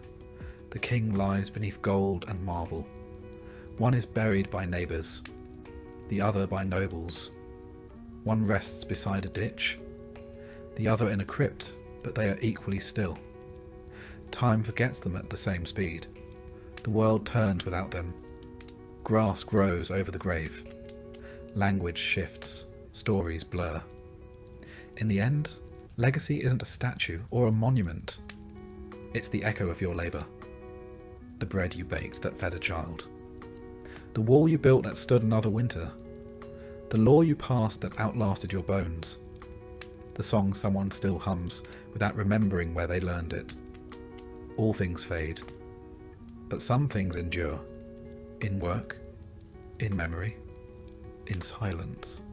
The king lies beneath gold and marble. One is buried by neighbours, the other by nobles. One rests beside a ditch, the other in a crypt, but they are equally still. Time forgets them at the same speed. The world turns without them. Grass grows over the grave. Language shifts, stories blur. In the end, legacy isn't a statue or a monument. It's the echo of your labour. The bread you baked that fed a child. The wall you built that stood another winter. The law you passed that outlasted your bones. The song someone still hums without remembering where they learned it. All things fade, but some things endure. In work, in memory, in silence.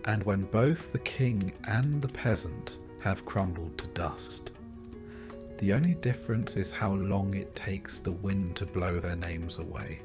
And when both the king and the peasant have crumbled to dust, the only difference is how long it takes the wind to blow their names away.